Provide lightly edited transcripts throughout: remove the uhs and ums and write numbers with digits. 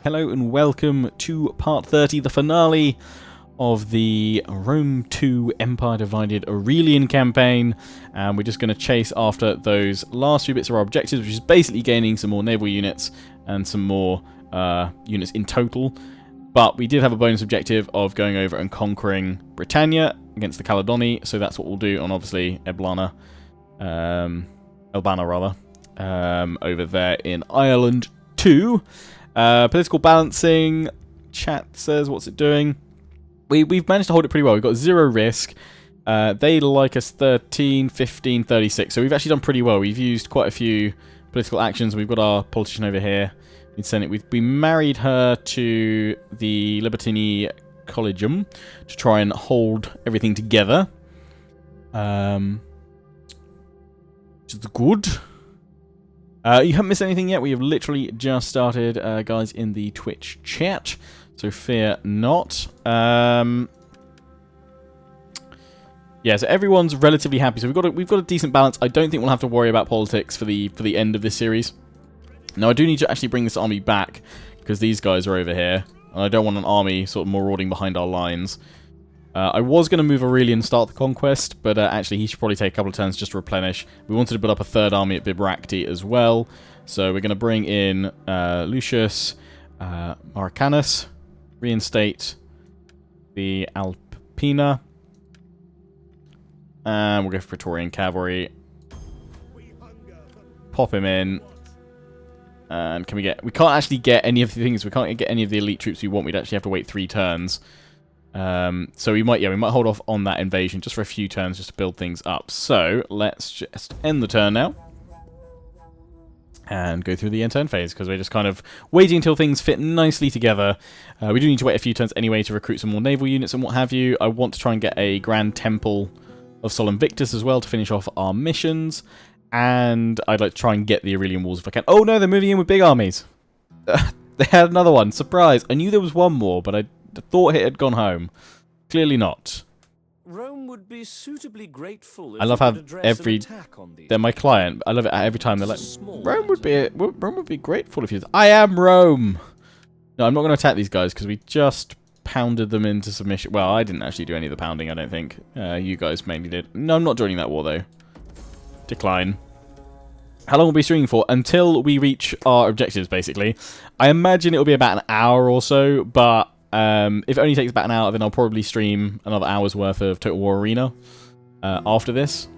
Hello and welcome to part 30, the finale of the Rome 2 Empire Divided Aurelian campaign. And we're just going to chase after those last few bits of our objectives, which is basically gaining some more naval units and some more units in total. But we did have a bonus objective of going over and conquering Britannia against the Caledoni, so that's what we'll do on, obviously, Albana rather, over there in Ireland 2. Political balancing, chat says, what's it doing? We've managed to hold it pretty well. We've got 0 risk. They like us 13, 15, 36. So we've actually done pretty well. We've used quite a few political actions. We've got our politician over here in Senate. We married her to the Libertini Collegium to try and hold everything together. Which is good. You haven't missed anything yet. We have literally just started, guys, in the Twitch chat, so fear not. Yeah, so everyone's relatively happy. So we've got a decent balance. I don't think we'll have to worry about politics for the end of this series. Now, I do need to actually bring this army back because these guys are over here, and I don't want an army sort of marauding behind our lines. I was going to move Aurelian and start the conquest, but actually he should probably take a couple of turns just to replenish. We wanted to build up a third army at Bibracte as well, so we're going to bring in Lucius Maricanus, reinstate the Alpina, and we'll go for Praetorian Cavalry. Pop him in. And we can't actually get any of the things, we can't get any of the elite troops we want. We'd actually have to wait 3 turns. So we might hold off on that invasion just for a few turns just to build things up. So let's just end the turn now and go through the end turn phase because we're just kind of waiting until things fit nicely together. We do need to wait a few turns anyway to recruit some more naval units and what have you. I want to try and get a Grand Temple of Sol Invictus as well to finish off our missions, and I'd like to try and get the Aurelian walls if I can. Oh no, they're moving in with big armies. They had another one. Surprise! I knew there was one more, but I thought it had gone home. Clearly not. Rome would be suitably grateful if I love how they're my client. I love it every time they're like, Rome would be grateful if you. I am Rome. No, I'm not going to attack these guys because we just pounded them into submission. Well, I didn't actually do any of the pounding. I don't think you guys mainly did. No, I'm not joining that war though. Decline. How long will we be streaming for? Until we reach our objectives, basically. I imagine it'll be about an hour or so, but if it only takes about an hour, then I'll probably stream another hour's worth of Total War Arena after this.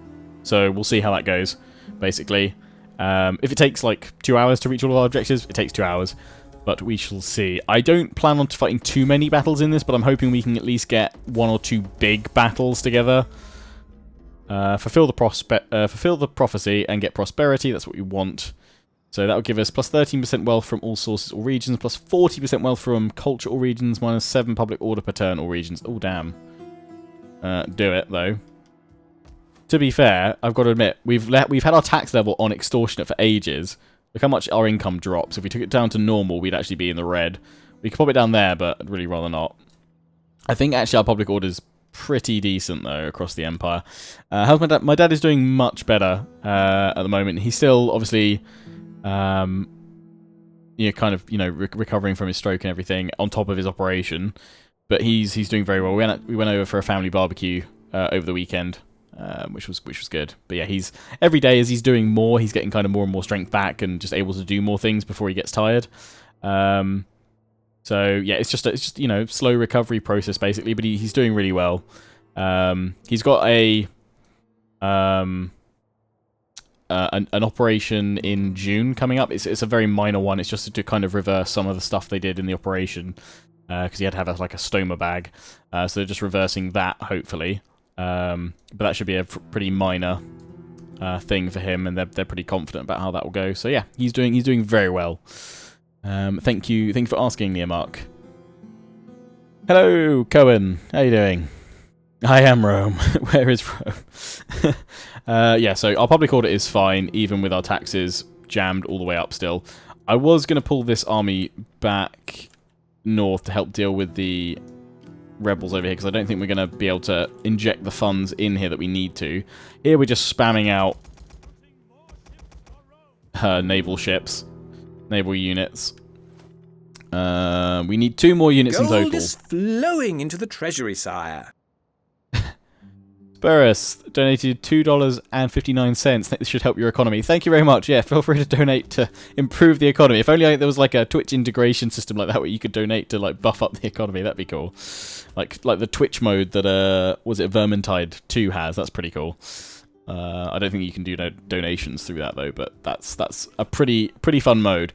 So we'll see how that goes, basically. If it takes like 2 hours to reach all of our objectives, it takes 2 hours. But we shall see. I don't plan on fighting too many battles in this, but I'm hoping we can at least get 1 or 2 big battles together. Fulfill the prophecy and get prosperity. That's what we want. So that will give us plus 13% wealth from all sources or regions, plus 40% wealth from culture or regions, minus 7 public order per turn or regions. Oh, damn. Do it, though. To be fair, I've got to admit, we've had our tax level on extortionate for ages. Look how much our income drops. If we took it down to normal, we'd actually be in the red. We could pop it down there, but I'd really rather not. I think actually our public order's pretty decent, though, across the Empire. How's my dad? My dad is doing much better at the moment. He's still, obviously... recovering from his stroke and everything on top of his operation, but he's doing very well. We went over for a family barbecue over the weekend, which was good. But yeah, he's every day as he's doing more, he's getting kind of more and more strength back and just able to do more things before he gets tired. So yeah, it's just slow recovery process basically, but he's doing really well. He's got an operation in June coming up. It's a very minor one. It's just to kind of reverse some of the stuff they did in the operation because he had to have a stoma bag. So they're just reversing that, hopefully. But that should be a pretty minor thing for him, and they're pretty confident about how that will go. So yeah, he's doing very well. Thank you for asking, Neomark. Hello, Cohen. How you doing? I am Rome. Where is Rome? Yeah, so our public order is fine, even with our taxes jammed all the way up still. I was going to pull this army back north to help deal with the rebels over here, because I don't think we're going to be able to inject the funds in here that we need to. Here we're just spamming out naval ships, naval units. We need 2 more units in Gold total. is flowing into the treasury, sire. Spurus donated $2.59. This should help your economy. Thank you very much. Yeah, feel free to donate to improve the economy. If only there was like a Twitch integration system like that where you could donate to like buff up the economy. That'd be cool. Like the Twitch mode that was it Vermintide 2 has. That's pretty cool. I don't think you can do donations through that though, but that's a pretty fun mode.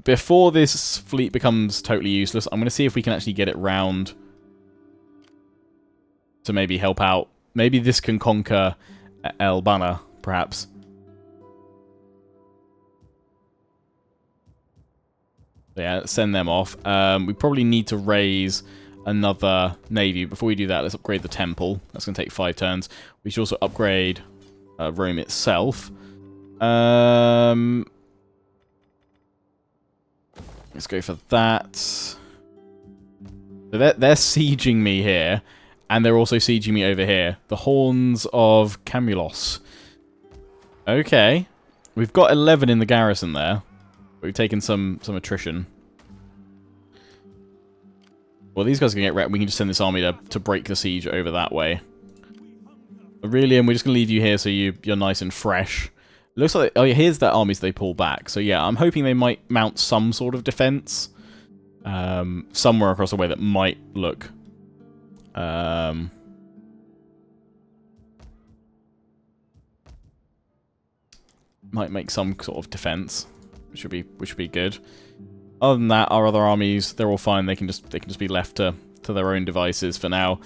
Before this fleet becomes totally useless, I'm going to see if we can actually get it round to maybe help out. Maybe this can conquer El Bana, perhaps. Yeah, send them off. We probably need to raise another navy. Before we do that, let's upgrade the temple. That's going to take 5 turns. We should also upgrade Rome itself. Let's go for that. So they're sieging me here. And they're also sieging me over here. The Horns of Camulos. Okay. We've got 11 in the garrison there. We've taken some attrition. Well, these guys are going to get wrecked. We can just send this army to break the siege over that way. Aurelian, we're just going to leave you here so you're nice and fresh. Looks like... Oh, yeah, here's their armies they pull back. So, yeah, I'm hoping they might mount some sort of defense. Somewhere across the way that might look... might make some sort of defense, which would be good. Other than that, our other armies, they're all fine. They can just be left to their own devices for now.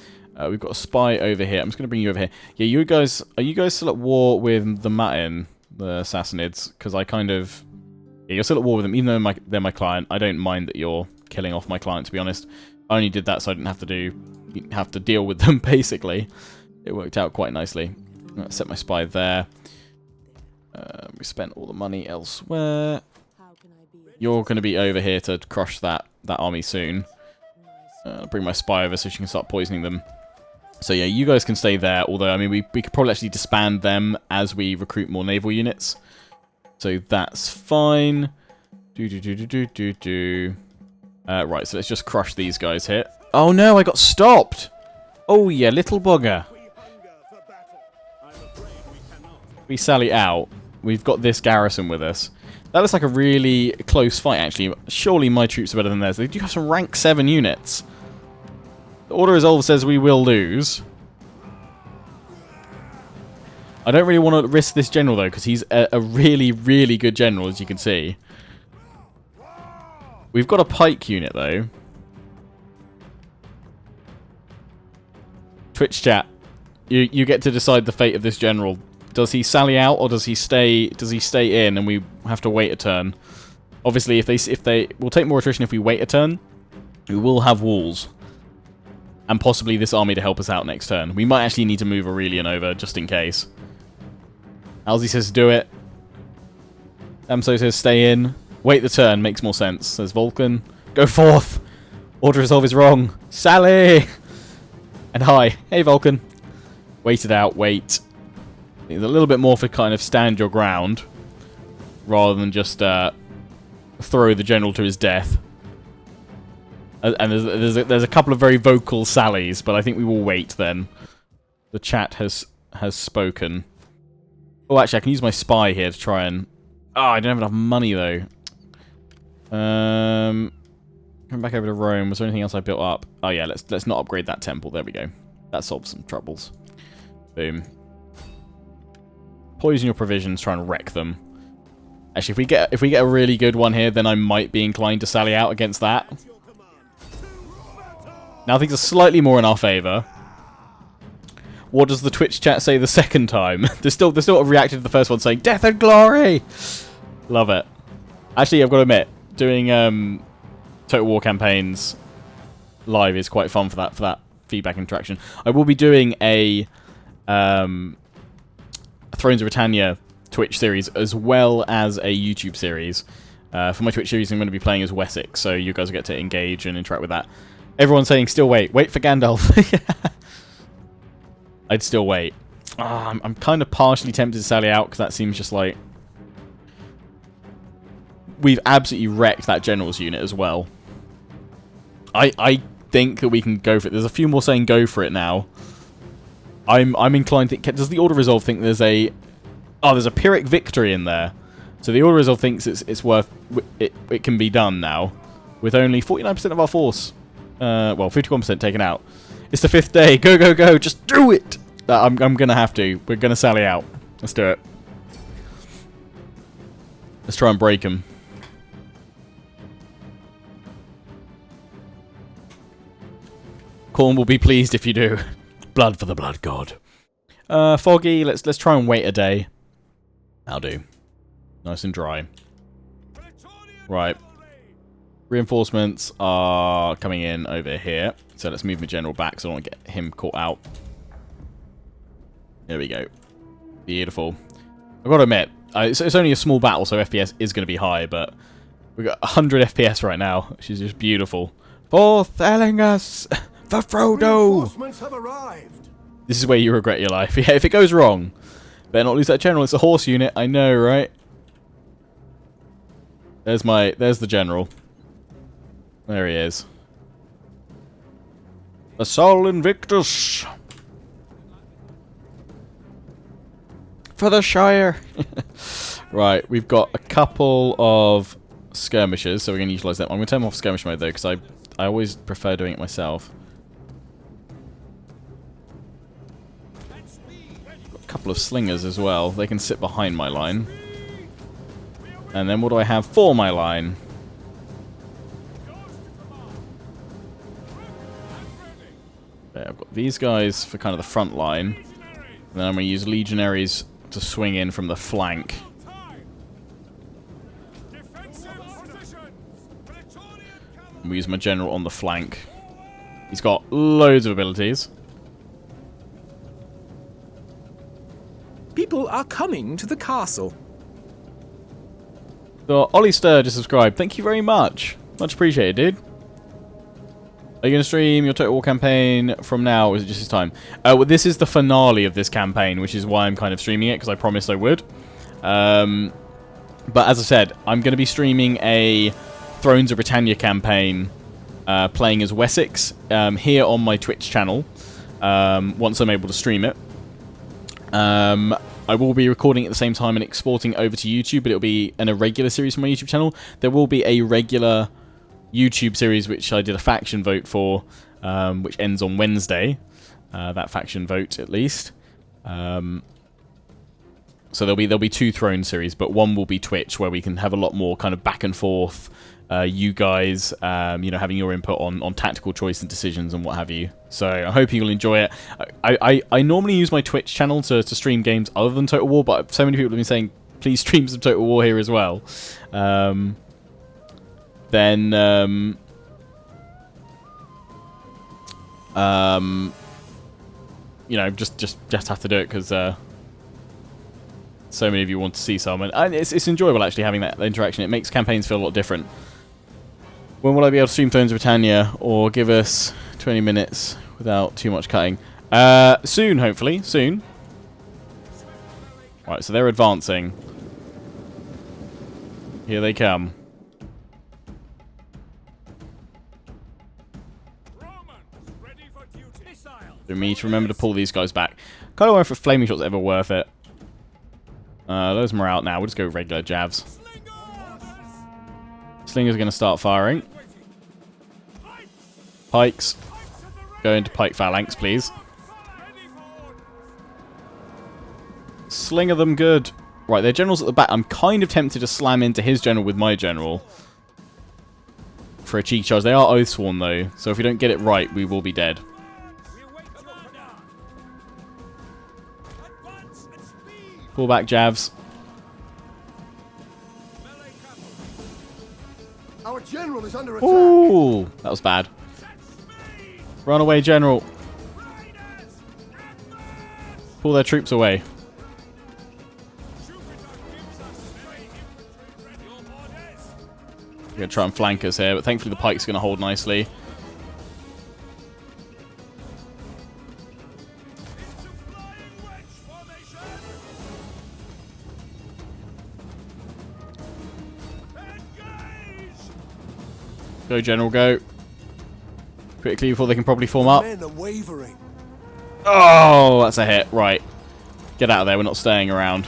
We've got a spy over here. I'm just going to bring you over here. Yeah, are you guys still at war with the Matin, the Sassanids? Because I kind of... Yeah, you're still at war with them, even though they're my client. I don't mind that you're killing off my client, to be honest. I only did that so I didn't have to deal with them, basically. It worked out quite nicely. Let's set my spy there. We spent all the money elsewhere. You're going to be over here to crush that army soon. Bring my spy over so she can start poisoning them. So yeah, you guys can stay there, although, I mean, we could probably actually disband them as we recruit more naval units. So that's fine. Right, so let's just crush these guys here. Oh no, I got stopped! Oh yeah, little bugger. We sally out. We've got this garrison with us. That looks like a really close fight, actually. Surely my troops are better than theirs. They do have some rank 7 units. The Order Resolve says we will lose. I don't really want to risk this general, though, because he's a really, really good general, as you can see. We've got a pike unit, though. Twitch chat, you get to decide the fate of this general. Does he sally out or does he stay in and we have to wait a turn? Obviously, if they will take more attrition if we wait a turn. We will have walls. And possibly this army to help us out next turn. We might actually need to move Aurelian over just in case. Alzi says do it. Amso says stay in. Wait the turn, makes more sense, says Vulcan. Go forth! Order Resolve is wrong. Sally! And hi. Hey, Vulcan. Wait it out, wait. It's a little bit more for kind of stand your ground. Rather than just throw the general to his death. And there's a couple of very vocal sallies, but I think we will wait then. The chat has spoken. Oh, actually, I can use my spy here to try and... Oh, I don't have enough money, though. Coming back over to Rome. Was there anything else I built up? Oh, yeah, let's not upgrade that temple. There we go. That solves some troubles. Boom. Poison your provisions, try and wreck them. Actually, if we get a really good one here, then I might be inclined to sally out against that. Now things are slightly more in our favour. What does the Twitch chat say the second time? They still reacted to the first one saying, "Death and glory!" Love it. Actually, I've got to admit, doing Total War campaigns live is quite fun for that feedback interaction. I will be doing a Thrones of Britannia Twitch series as well as a YouTube series. For my Twitch series, I'm going to be playing as Wessex, so you guys will get to engage and interact with that. Everyone's saying, still wait for Gandalf. I'd still wait. I'm kind of partially tempted to sally out, because that seems just like... we've absolutely wrecked that general's unit as well. I think that we can go for it. There's a few more saying go for it now. I'm inclined to think... Does the Order Resolve think there's a... Oh, there's a Pyrrhic victory in there. So the Order Resolve thinks it's worth... It can be done now. With only 49% of our force. Well, 51% taken out. It's the 5th day. Go, go, go. Just do it. I'm going to have to. We're going to sally out. Let's do it. Let's try and break them. Khorne will be pleased if you do. Blood for the blood god. Foggy, let's try and wait a day. That'll do. Nice and dry. Right. Reinforcements are coming in over here. So let's move my general back so I don't want to get him caught out. There we go. Beautiful. I've got to admit, it's only a small battle, so FPS is going to be high, but we've got 100 FPS right now, which is just beautiful. For Thelingus! For Frodo! Have arrived. This is where you regret your life. Yeah, if it goes wrong, better not lose that general. It's a horse unit. I know, right? There's the general. There he is. The Sol Invictus. For the Shire. Right, we've got a couple of skirmishers, so we're going to utilise them. I'm going to turn them off skirmish mode, though, because I always prefer doing it myself. Got a couple of slingers as well. They can sit behind my line. And then what do I have for my line? Okay, I've got these guys for kind of the front line. And then I'm going to use legionaries to swing in from the flank. We use my general on the flank. He's got loads of abilities. People are coming to the castle. So, Ollie Stir just subscribed. Thank you very much. Much appreciated, dude. Are you going to stream your Total War campaign from now, or is it just this time? Well, this is the finale of this campaign, which is why I'm kind of streaming it, because I promised I would. But as I said, I'm going to be streaming a Thrones of Britannia campaign, playing as Wessex, here on my Twitch channel, once I'm able to stream it. I will be recording at the same time and exporting over to YouTube, but it'll be an irregular series from my YouTube channel. There will be a regular YouTube series which I did a faction vote for, which ends on Wednesday. That faction vote, at least. So there'll be 2 Throne series, but one will be Twitch, where we can have a lot more kind of back and forth. You guys, you know, having your input on tactical choice and decisions and what have you. So I hope you'll enjoy it. I normally use my Twitch channel to stream games other than Total War, but so many people have been saying, please stream some Total War here as well. You know, just have to do it because so many of you want to see some, and it's enjoyable actually having that interaction. It makes campaigns feel a lot different. When will I be able to stream Thrones of Britannia, or give us 20 minutes without too much cutting? Soon, hopefully. Soon. Right, so they're advancing. Here they come. For me to remember to pull these guys back. Kind of wonder if flaming shot's ever worth it. Those are out now. We'll just go regular javs. Slingers are going to start firing. Pikes. Go into pike phalanx, please. Slinger them good. Right, their general's at the back. I'm kind of tempted to slam into his general with my general for a cheeky charge. They are Oathsworn, though, so if we don't get it right, we will be dead. Pull back, Javs. Our general is under attack. Ooh, that was bad. Run away, general. Pull their troops away. We're going to try and flank us here, but thankfully the pike's going to hold nicely. Go, General, go. Quickly before they can probably form up. Men are wavering. Oh, that's a hit. Right. Get out of there. We're not staying around.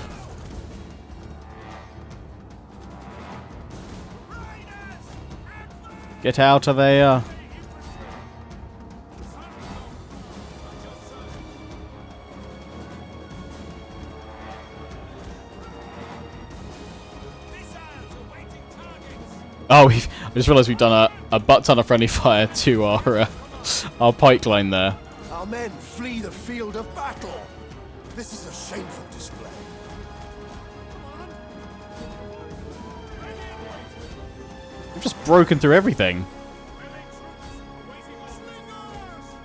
Get out of there. Oh, I just realised we've done a butt ton of friendly fire to our pike line there. Our men flee the field of battle. This is a shameful display. We've just broken through everything.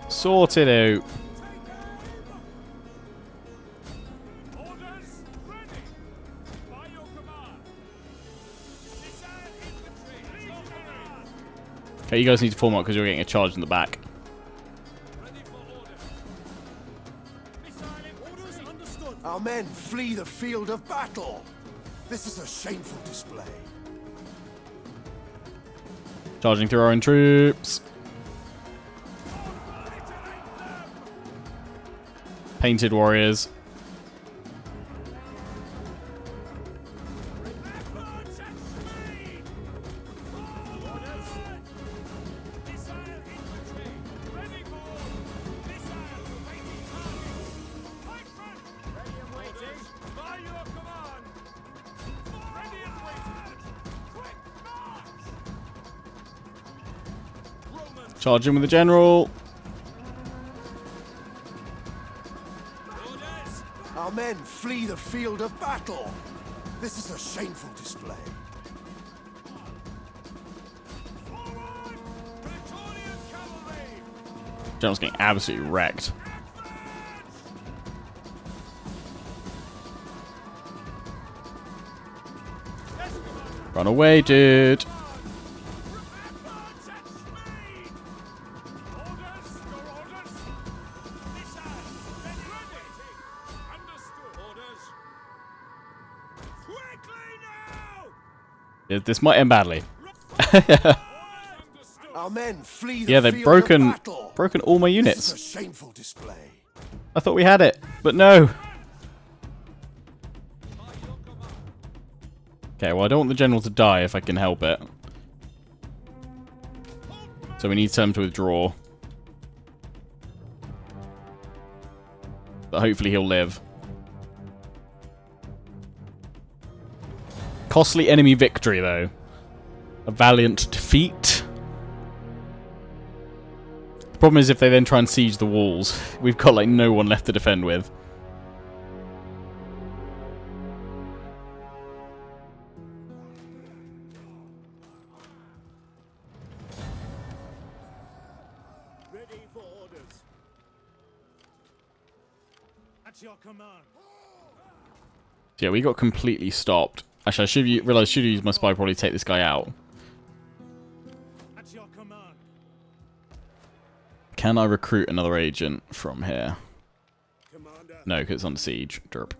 Sorted out. Okay, you guys need to form up because you're getting a charge in the back. Our men flee the field of battle. This is a shameful display. Charging through our own troops. Painted warriors. Charge in with the general. Our men flee the field of battle. This is a shameful display. General's getting absolutely wrecked. Run away, dude. This might end badly. Our men flee the Yeah, they've field broken of battle. all my This units. is a shameful display. I thought we had it, but no. Okay, well I don't want the general to die if I can help it. So we need time to withdraw. But hopefully he'll live. Costly enemy victory, though. A valiant defeat. The problem is if they then try and siege the walls, we've got like no one left to defend with. Ready for orders. At your command. Yeah, we got completely stopped. Actually, I should realize should use my spy probably take this guy out. At your command. Can I recruit another agent from here? Commander. No, because it's under siege. Derp.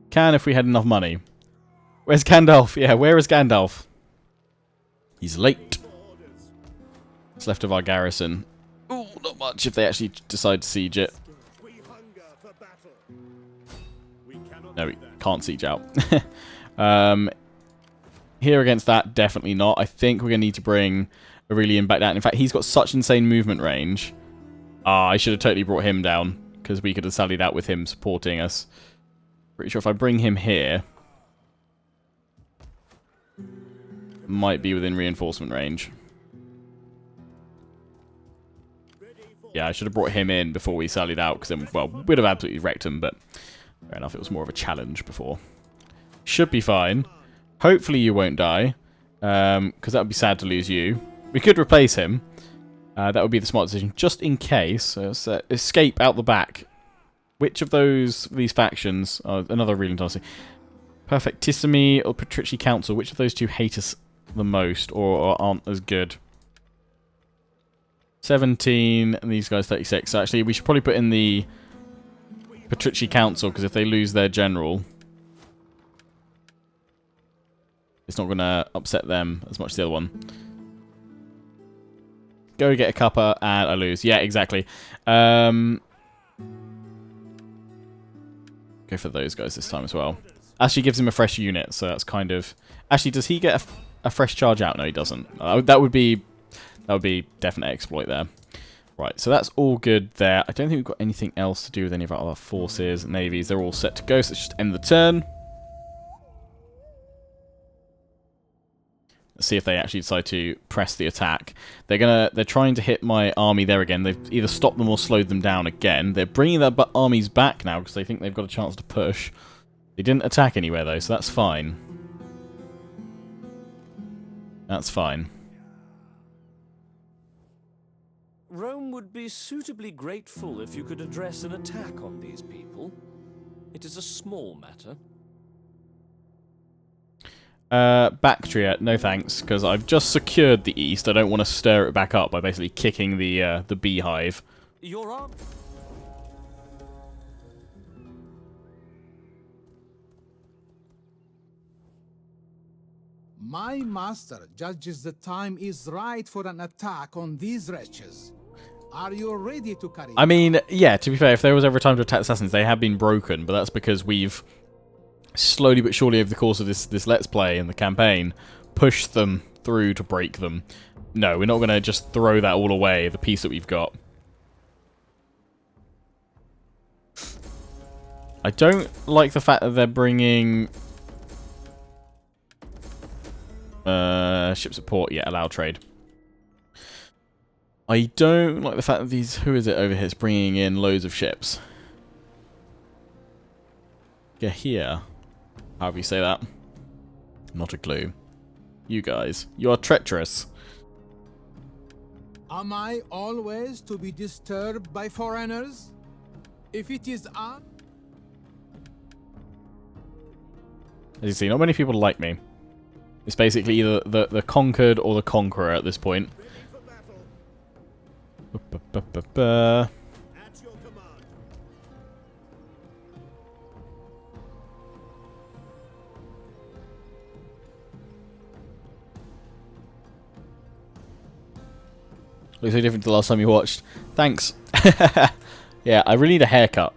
Can if we had enough money. Where's Gandalf? Yeah, where is Gandalf? He's late. What's left of our garrison? Oh, not much if they actually decide to siege it. We hunger for battle. We cannot No, we do that. can't siege out. Here against that, definitely not. I think we're going to need to bring Aurelian back down. In fact, he's got such insane movement range. Ah, I should have totally brought him down, because we could have sallied out with him supporting us. Pretty sure if I bring him here, might be within reinforcement range. Yeah, I should have brought him in before we sallied out, because then, well, we'd have absolutely wrecked him, but fair enough, it was more of a challenge before. Should be fine. Hopefully you won't die, because that would be sad to lose you. We could replace him. That would be the smart decision, just in case. So let's, escape out the back. Which of these factions... another Aurelian dynasty. Perfectissimi or Patrici Council, which of those two hate us the most, or aren't as good? 17, and these guys 36. So actually, we should probably put in the Patrici Council, because if they lose their general... It's not going to upset them as much as the other one. Go get a cuppa, and I lose. Yeah, exactly. Go for those guys this time as well. Actually gives him a fresh unit, so that's kind of... Actually, does he get a fresh charge out? No, he doesn't. That would be definite exploit there. Right, so that's all good there. I don't think we've got anything else to do with any of our other forces, navies. They're all set to go, so let's just end the turn. Let's see if they actually decide to press the attack. They're trying to hit my army there again. They've either stopped them or slowed them down again. They're bringing their armies back now because they think they've got a chance to push. They didn't attack anywhere though, so that's fine. That's fine. Rome would be suitably grateful if you could address an attack on these people. It is a small matter. Bactria, no thanks, because I've just secured the east. I don't want to stir it back up by basically kicking the beehive. You're up. My master judges the time is right for an attack on these wretches. Are you ready to carry? I mean, yeah, to be fair, if there was ever a time to attack assassins, they have been broken, but that's because we've slowly but surely over the course of this Let's Play and the campaign pushed them through to break them. No, we're not going to just throw that all away, the piece that we've got. I don't like the fact that they're bringing... ship support, yeah, allow trade. I don't like the fact that these... Who is it over here? It's bringing in loads of ships. Yeah, here. However you say that. Not a clue. You guys. You are treacherous. Am I always to be disturbed by foreigners? If it is As you see, not many people like me. It's basically either the conquered or the conqueror at this point. At your command. Looks so different to the last time you watched. Thanks. Yeah, I really need a haircut.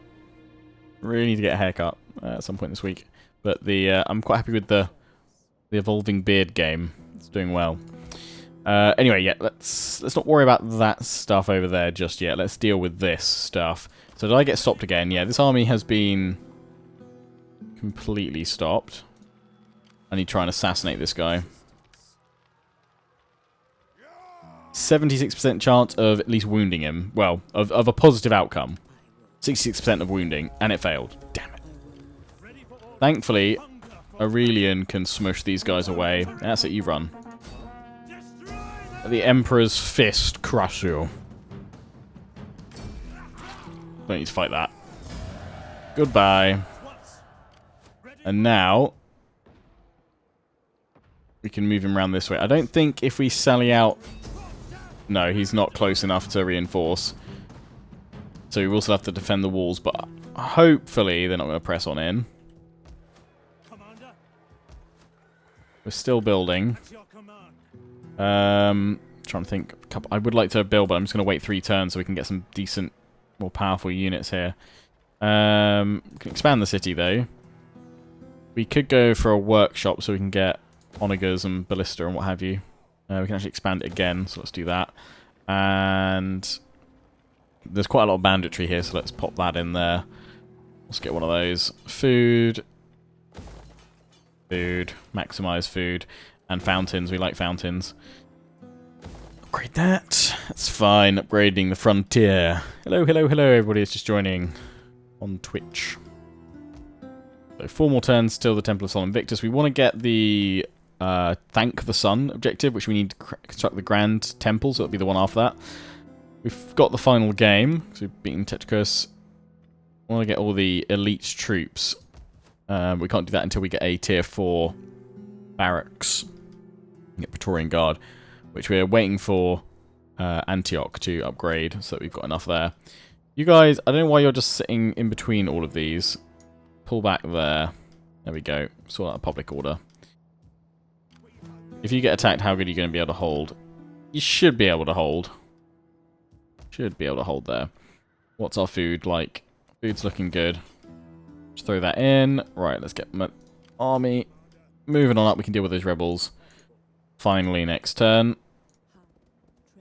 Really need to get a haircut at some point this week. But I'm quite happy with the evolving beard game. It's doing well. Anyway, yeah, let's not worry about that stuff over there just yet. Let's deal with this stuff. So did I get stopped again? Yeah, this army has been completely stopped. I need to try and assassinate this guy. 76% chance of at least wounding him. Well, of a positive outcome. 66% of wounding, and it failed. Damn it. Thankfully, Aurelian can smush these guys away. That's it, you run. The Emperor's fist crush you. Don't need to fight that. Goodbye. And now we can move him around this way. I don't think if we sally out... No, he's not close enough to reinforce. So we will still have to defend the walls, but hopefully they're not going to press on in. We're still building. Trying to think. I would like to build, but I'm just going to wait 3 turns so we can get some decent, more powerful units here. We can expand the city, though. We could go for a workshop so we can get onagers and ballista and what have you. We can actually expand it again, so let's do that. And there's quite a lot of banditry here, so let's pop that in there. Let's get one of those. Food. Food. Maximize food. And fountains. We like fountains. Upgrade that. That's fine. Upgrading the frontier. Hello, hello, hello, everybody. It's just joining on Twitch. So 4 more turns till the Temple of Sol Invictus. We want to get the Thank the Sun objective, which we need to construct the Grand Temple, so it'll be the one after that. We've got the final game, so we've beaten Tetricus. We want to get all the elite troops. We can't do that until we get a tier 4 barracks. Get Praetorian Guard, which we're waiting for Antioch to upgrade, so that we've got enough there. You guys, I don't know why you're just sitting in between all of these. Pull back there. There we go. Sort out a public order. If you get attacked, how good are you going to be able to hold? You should be able to hold. Should be able to hold there. What's our food like? Food's looking good. Just throw that in. Right, let's get my army moving on up. We can deal with those rebels. Finally, next turn.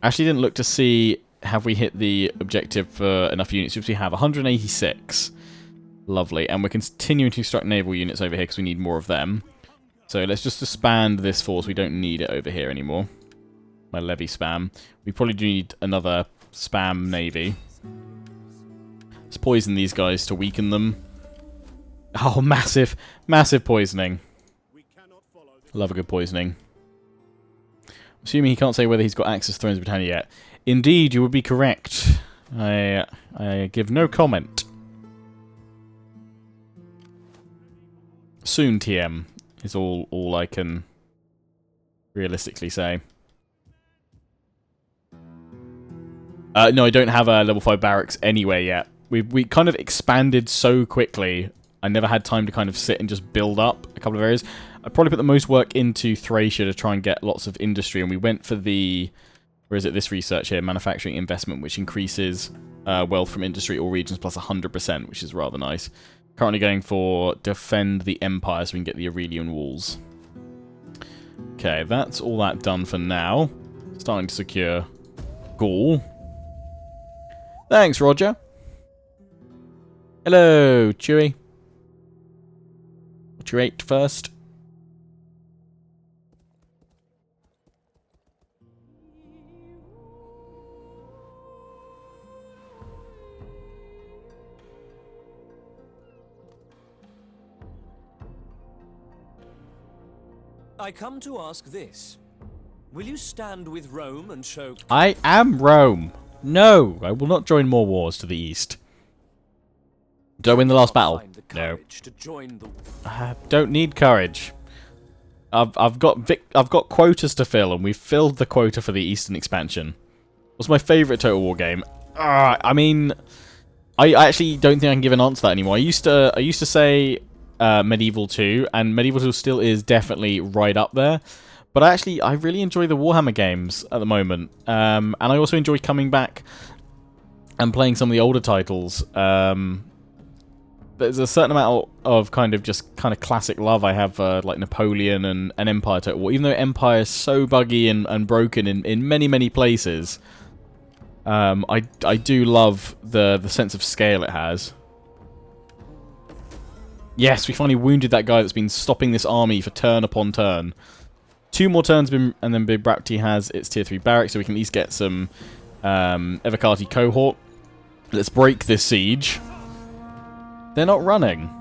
Actually didn't look to see have we hit the objective for enough units, which we have 186. Lovely. And we're continuing to construct naval units over here because we need more of them. So let's just disband this force. We don't need it over here anymore. My levy spam. We probably do need another spam navy. Let's poison these guys to weaken them. Oh, massive, massive poisoning. Love a good poisoning. Assuming he can't say whether he's got access to Thrones of Britannia yet. Indeed, you would be correct. I give no comment. Soon, TM, is all I can realistically say. No, I don't have a level 5 barracks anywhere yet. We kind of expanded so quickly. I never had time to kind of sit and just build up a couple of areas. I probably put the most work into Thracia to try and get lots of industry, and we went for the, where is it, this research here, manufacturing investment, which increases wealth from industry or regions plus 100%, which is rather nice. Currently going for defend the empire so we can get the Aurelian walls. Okay, that's all that done for now. Starting to secure Gaul. Thanks, Roger. Hello, Chewie. What you ate first? I come to ask this. Will you stand with Rome and show... I am Rome. No, I will not join more wars to the east. Don't win the last battle. No. Don't need courage. I've got quotas to fill, and we've filled the quota for the Eastern expansion. What's my favourite Total War game? I mean, I actually don't think I can give an answer to that anymore. I used to say Medieval 2, and Medieval 2 still is definitely right up there. But I really enjoy the Warhammer games at the moment, and I also enjoy coming back and playing some of the older titles. There's a certain amount of kind of classic love I have for like Napoleon and Empire Total War, even though Empire is so buggy and broken in many places. I do love the sense of scale it has. Yes, we finally wounded that guy that's been stopping this army for turn upon turn. 2 more turns, and then Bibracte has its tier 3 barracks, so we can at least get some Evocati cohort. Let's break this siege. They're not running.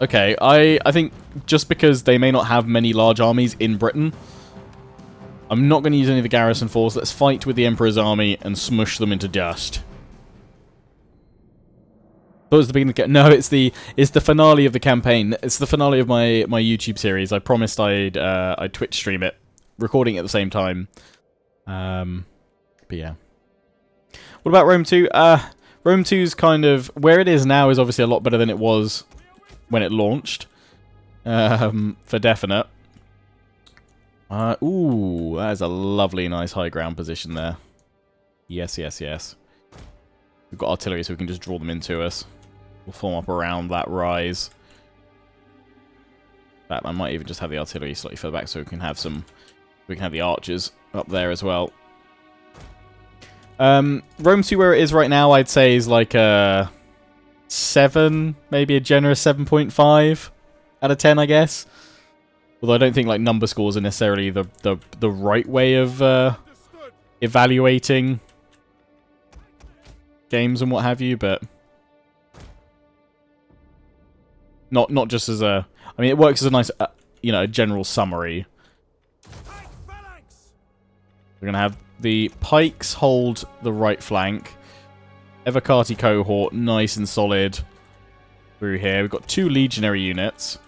Okay, I think just because they may not have many large armies in Britain, I'm not going to use any of the garrison force. Let's fight with the Emperor's army and smush them into dust. That was the beginning. No, it's the finale of the campaign. It's the finale of my YouTube series. I promised I'd Twitch stream it, recording it at the same time. But yeah. What about Rome 2? Rome 2's kind of where it is now is obviously a lot better than it was when it launched. For definite. Ooh, that is a lovely, nice high ground position there. Yes. We've got artillery, so we can just draw them into us. We'll form up around that rise. I might even just have the artillery slightly further back, so we can have the archers up there as well. Rome 2, where it is right now, I'd say is like a 7, maybe a generous 7.5 out of 10, I guess. Although I don't think like number scores are necessarily the right way of evaluating games and what have you, but not just as a. I mean, it works as a nice, general summary. We're gonna have the pikes hold the right flank. Evocati cohort, nice and solid through here. We've got 2 legionary units,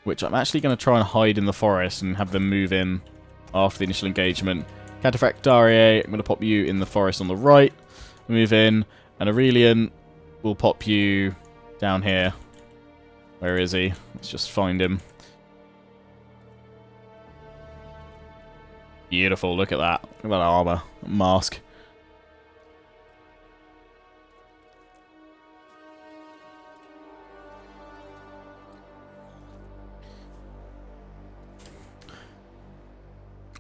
which I'm actually going to try and hide in the forest and have them move in after the initial engagement. Cataphractarii, I'm going to pop you in the forest on the right. Move in. And Aurelian will pop you down here. Where is he? Let's just find him. Beautiful, look at that. Look at that armor. Mask.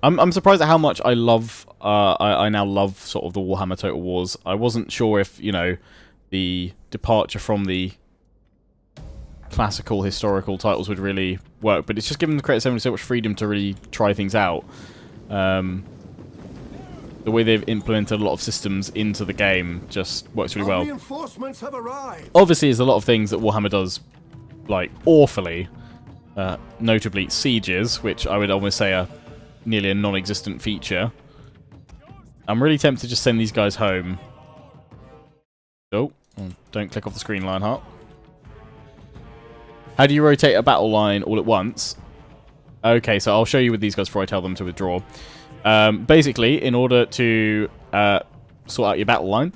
I'm surprised at how much I love, I now love sort of the Warhammer Total Wars. I wasn't sure if, you know, the departure from the classical historical titles would really work, but it's just given the creators so much freedom to really try things out. The way they've implemented a lot of systems into the game just works really well. Reinforcements have arrived. Obviously, there's a lot of things that Warhammer does, like, awfully. Notably, sieges, which I would almost say are nearly a non-existent feature. I'm really tempted to just send these guys home. Oh, don't click off the screen, Lionheart. How do you rotate a battle line all at once? Okay, so I'll show you with these guys before I tell them to withdraw. Basically, in order to sort out your battle line,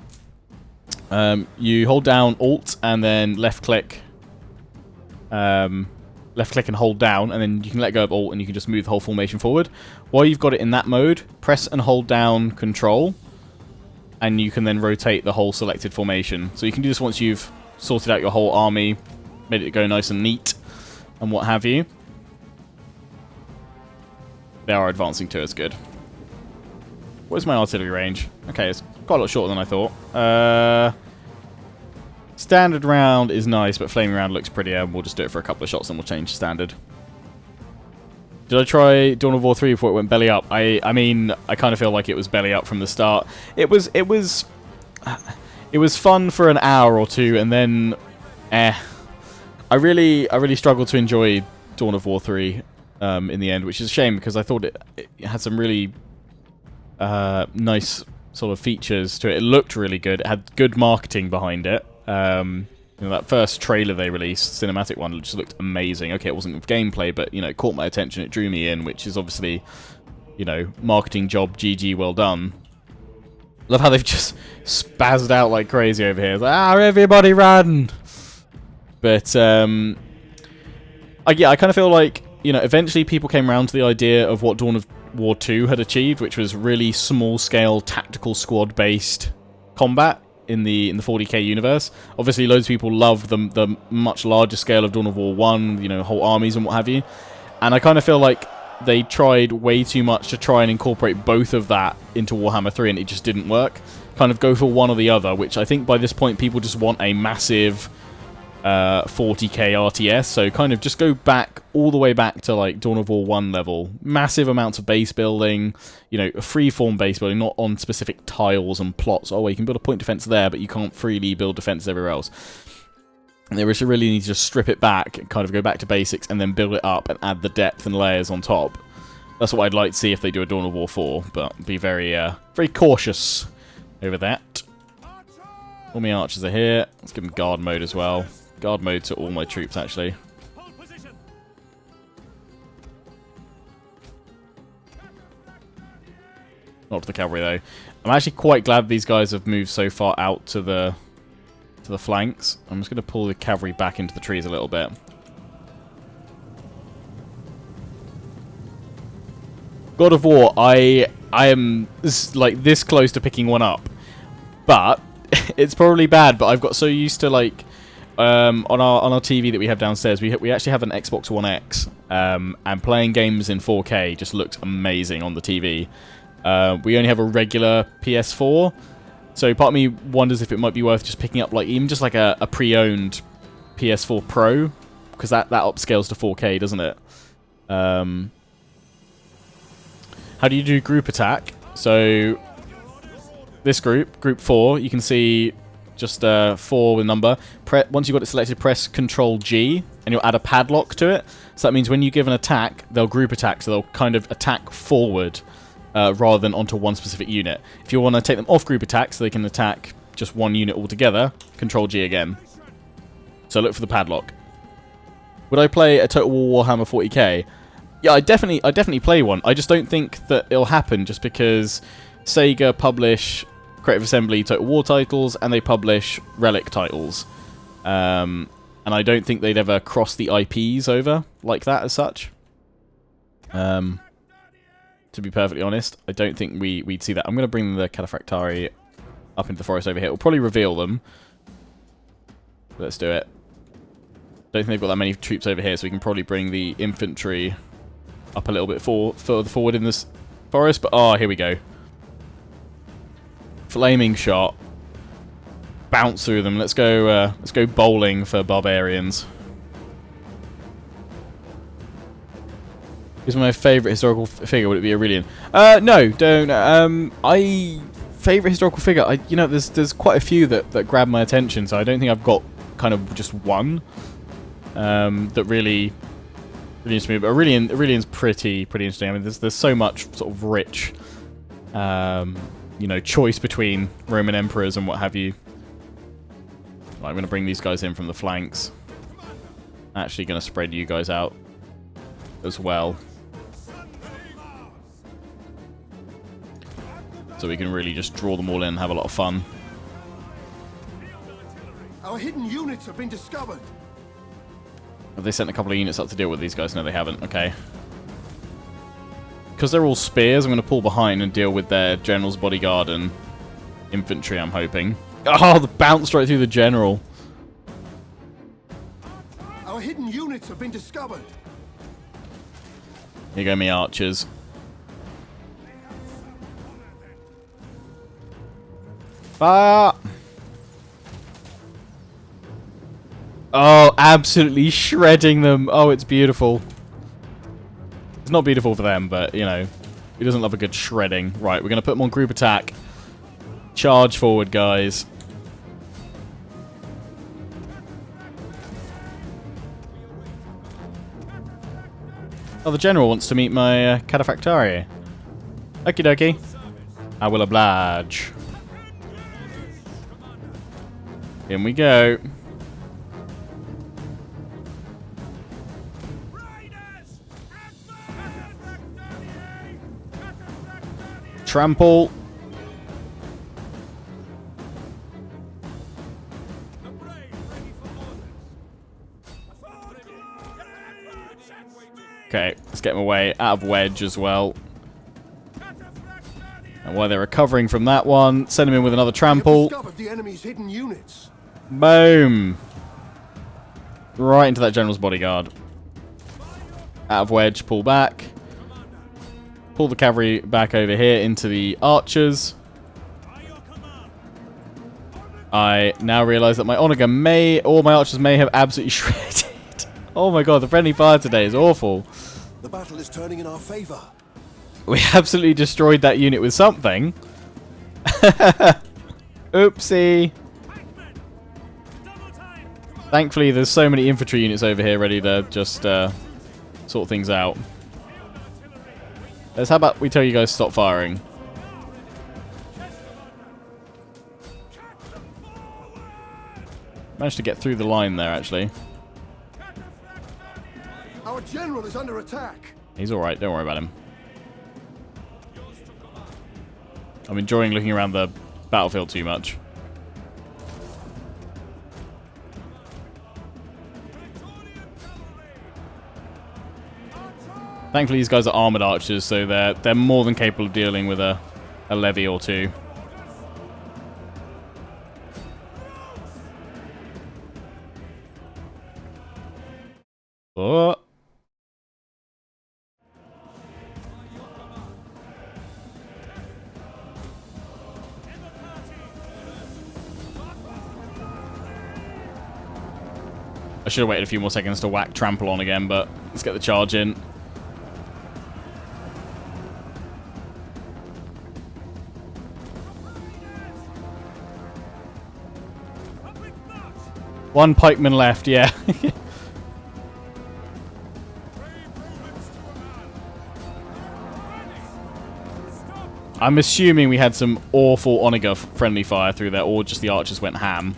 you hold down Alt and then left click. Left click and hold down, and then you can let go of Alt and you can just move the whole formation forward. While you've got it in that mode, press and hold down Control, and you can then rotate the whole selected formation. So you can do this once you've sorted out your whole army, made it go nice and neat, and what have you. They are advancing too, it's good. Where's my artillery range? Okay, it's quite a lot shorter than I thought. Standard round is nice, but flaming round looks prettier. We'll just do it for a couple of shots and we'll change standard. Did I try Dawn of War 3 before it went belly up? I mean, I kind of feel like it was belly up from the start. It was fun for an hour or two, and then I really struggled to enjoy Dawn of War 3 in the end, which is a shame because I thought it had some really nice sort of features to it. It looked really good. It had good marketing behind it. You know, that first trailer they released, cinematic one, just looked amazing. Okay, it wasn't gameplay, but, you know, it caught my attention. It drew me in, which is obviously, you know, marketing job, GG, well done. Love how they've just spazzed out like crazy over here. It's like, everybody run! But, yeah, I kind of feel like, you know, eventually people came around to the idea of what Dawn of War 2 had achieved, which was really small-scale, tactical squad-based combat in the 40k universe. Obviously, loads of people loved the much larger scale of Dawn of War 1, you know, whole armies and what have you. And I kind of feel like they tried way too much to try and incorporate both of that into Warhammer 3, and it just didn't work. Kind of go for one or the other, which I think by this point people just want a massive 40k RTS, so kind of just go back, all the way back to like Dawn of War 1 level. Massive amounts of base building, you know, free-form base building, not on specific tiles and plots. Oh, well, you can build a point defense there, but you can't freely build defenses everywhere else. And they really need to just strip it back, and kind of go back to basics, and then build it up and add the depth and layers on top. That's what I'd like to see if they do a Dawn of War 4, but be very, very cautious over that. All my archers are here. Let's give them guard mode as well. Guard mode to all my troops, actually. Not to the cavalry, though. I'm actually quite glad these guys have moved so far out to the flanks. I'm just going to pull the cavalry back into the trees a little bit. God of War, I am like this close to picking one up, but it's probably bad. But I've got so used to like on our TV that we have downstairs, we actually have an Xbox One X, and playing games in 4K just looks amazing on the TV. We only have a regular PS4, so part of me wonders if it might be worth just picking up like even just like a pre-owned PS4 Pro, because that upscales to 4K, doesn't it? How do you do group attack? So this group 4, you can see just 4 with number. Once you've got it selected, press Control G, and you'll add a padlock to it. So that means when you give an attack, they'll group attack, so they'll kind of attack forward rather than onto one specific unit. If you want to take them off group attack so they can attack just one unit altogether, Control G again. So look for the padlock. Would I play a Total War Warhammer 40k? Yeah, I definitely play one. I just don't think that it'll happen just because Sega publish Creative Assembly Total War titles and they publish Relic titles. And I don't think they'd ever cross the IPs over like that as such. To to be perfectly honest. I don't think we'd see that. I'm going to bring the Cataphractari up into the forest over here. We'll probably reveal them. Let's do it. Don't think they've got that many troops over here, so we can probably bring the infantry up a little bit further forward in this forest. But, oh, here we go. Flaming shot. Bounce through them. Let's go bowling for barbarians. Who's my favourite historical figure? Would it be Aurelian? No, don't. Favourite historical figure? You know, there's quite a few that grab my attention, so I don't think I've got kind of just one that really interests me. But Aurelian's pretty interesting. I mean, there's so much sort of rich, you know, choice between Roman emperors and what have you. Right, I'm going to bring these guys in from the flanks. Actually, going to spread you guys out as well, so we can really just draw them all in and have a lot of fun. Our hidden units have been discovered. Have they sent a couple of units up to deal with these guys? No, they haven't. Okay. Because they're all spears, I'm going to pull behind and deal with their general's bodyguard and infantry, I'm hoping. Oh, the bounce right through the general. Our hidden units have been discovered. Here go me archers. Fire! Oh, absolutely shredding them. Oh, it's beautiful. It's not beautiful for them, but, you know, who doesn't love a good shredding? Right, we're going to put them on group attack. Charge forward, guys. Oh, the general wants to meet my Cataphractari. Okie dokie. I will oblige. In we go. Trample. Okay, let's get him away. Out of wedge as well. And while they're recovering from that one, send him in with another trample. The enemy's hidden units. Boom! Right into that general's bodyguard. Out of wedge, pull back. Pull the cavalry back over here into the archers. I now realise that my onager may, or my archers may have absolutely shredded. Oh my god, the friendly fire today is awful. The battle is turning in our favour. We absolutely destroyed that unit with something. Oopsie. Thankfully, there's so many infantry units over here ready to just sort things out. How about we tell you guys to stop firing? Managed to get through the line there, actually. Our general is under attack. He's alright, don't worry about him. I'm enjoying looking around the battlefield too much. Thankfully, these guys are armoured archers, so they're more than capable of dealing with a levy or two. Oh. I should have waited a few more seconds to whack trample on again, but let's get the charge in. One pikeman left, yeah. I'm assuming we had some awful onager friendly fire through there, or just the archers went ham.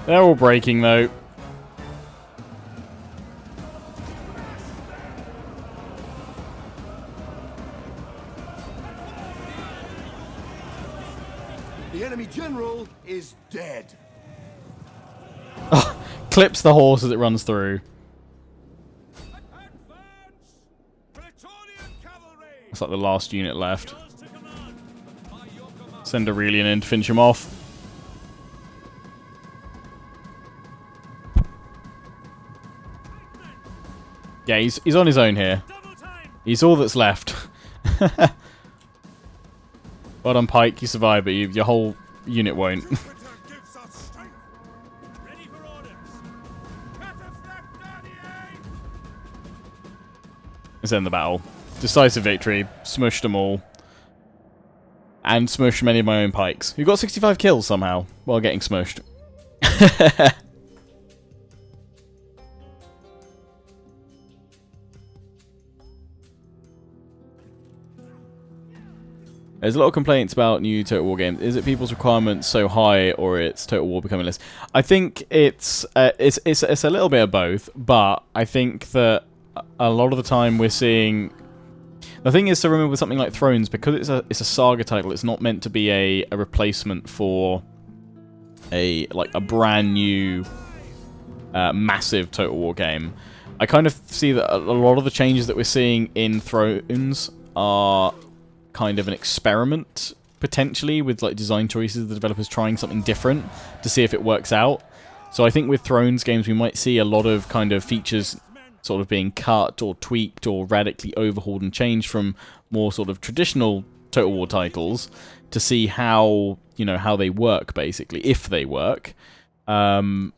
They're all breaking, though. The enemy general is dead. Clips the horse as it runs through. Advance! Praetorian cavalry! It's like the last unit left. Yours to command. By your command. Send Aurelian in to finish him off. Yeah, he's on his own here. Double time! He's all that's left. Well done, Pike. You survived, but your whole unit won't. Jupiter gives us strength. Ready for orders. Cataphractaniae! Let's end the battle. Decisive victory. Smushed them all. And smushed many of my own pikes. Who got 65 kills somehow while getting smushed. There's a lot of complaints about new Total War games. Is it people's requirements so high, or it's Total War becoming less? I think it's a little bit of both, but I think that a lot of the time we're seeing. The thing is to remember with something like Thrones, because it's a saga title. It's not meant to be a replacement for a brand new massive Total War game. I kind of see that a lot of the changes that we're seeing in Thrones are kind of an experiment, potentially, with like design choices, the developers trying something different to see if it works out. So I think with Thrones games we might see a lot of kind of features sort of being cut or tweaked or radically overhauled and changed from more sort of traditional Total War titles to see how, you know, how they work, basically, if they work. And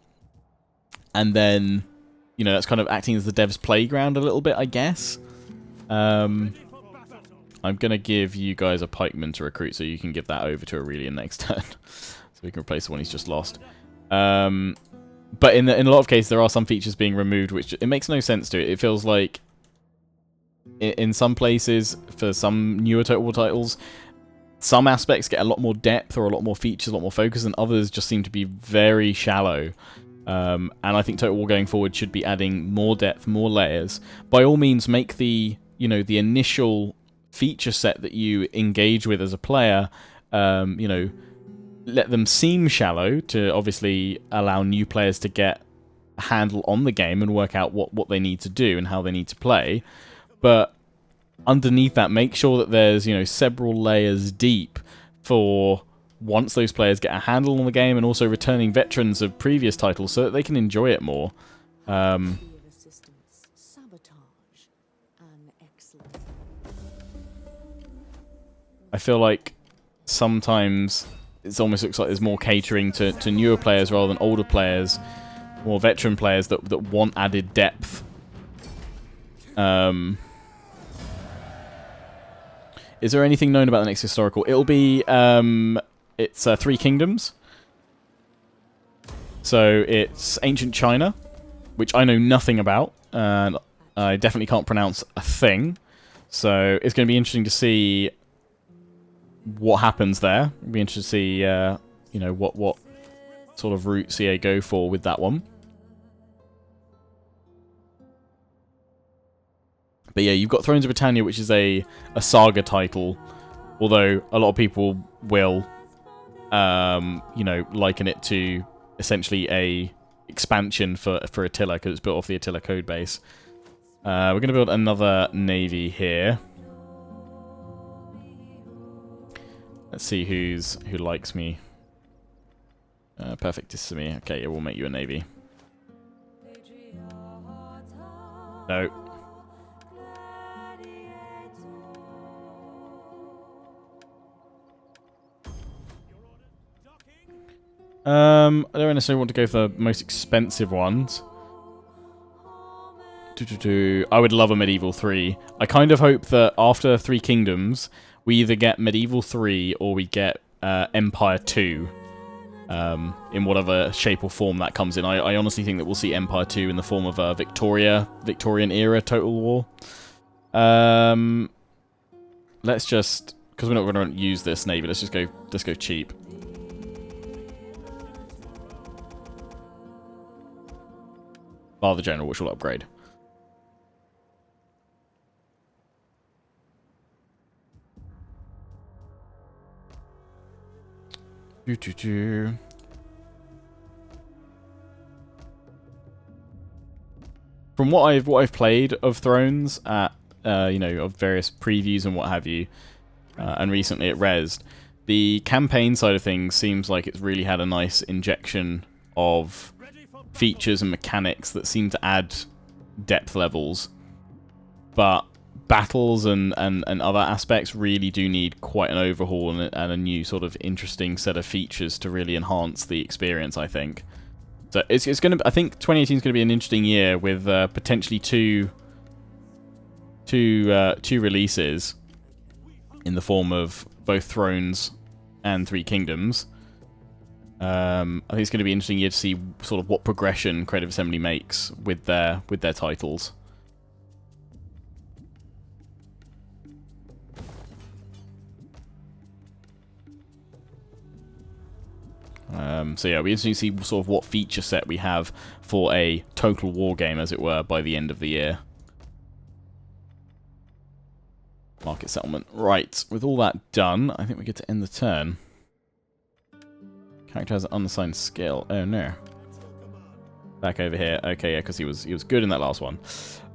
then, you know, that's kind of acting as the dev's playground a little bit, I guess. I'm going to give you guys a pikeman to recruit, so you can give that over to Aurelian next turn. So we can replace the one he's just lost. But in a lot of cases, there are some features being removed, which it makes no sense to it. It feels like, in some places, for some newer Total War titles, some aspects get a lot more depth or a lot more features, a lot more focus, and others just seem to be very shallow. And I think Total War going forward should be adding more depth, more layers. By all means, make the, you know, the initial feature set that you engage with as a player, you know, let them seem shallow to obviously allow new players to get a handle on the game and work out what they need to do and how they need to play. But underneath that, make sure that there's, you know, several layers deep for once those players get a handle on the game, and also returning veterans of previous titles so that they can enjoy it more. I feel like sometimes it almost looks like there's more catering to newer players rather than older players, more veteran players that want added depth. Is there anything known about the next historical? It'll be, it's 3 Kingdoms. So it's ancient China, which I know nothing about, and I definitely can't pronounce a thing. So it's going to be interesting to see what happens there. It'll be interesting to see, you know, what sort of route CA go for with that one. But yeah, you've got Thrones of Britannia, which is a saga title, although a lot of people will, you know, liken it to essentially a expansion for Attila, because it's built off the Attila code base. We're going to build another navy here. Let's see who likes me. Perfectissimi. Okay, yeah, we'll make you a navy. No. I don't necessarily want to go for the most expensive ones. I would love a Medieval 3. I kind of hope that after 3 Kingdoms, we either get Medieval 3 or we get Empire 2. In whatever shape or form that comes in. I honestly think that we'll see Empire 2 in the form of a Victorian era Total War. Let's just, because we're not going to use this navy, let's go cheap. Bar the general, which will upgrade. From what I've played of Thrones at you know, of various previews and what have you, and recently at Rezzed, the campaign side of things seems like it's really had a nice injection of features and mechanics that seem to add depth levels, but battles and other aspects really do need quite an overhaul and a new sort of interesting set of features to really enhance the experience, I think. So it's going to, I think 2018 is going to be an interesting year with potentially two releases in the form of both Thrones and Three Kingdoms. I think it's going to be an interesting year to see sort of what progression Creative Assembly makes with their titles. So yeah, it'll be interesting to see sort of what feature set we have for a total war game, as it were, by the end of the year. Market settlement. Right, with all that done, I think we get to end the turn. Character has an unassigned skill. Oh no. Back over here. Okay, yeah, because he was good in that last one.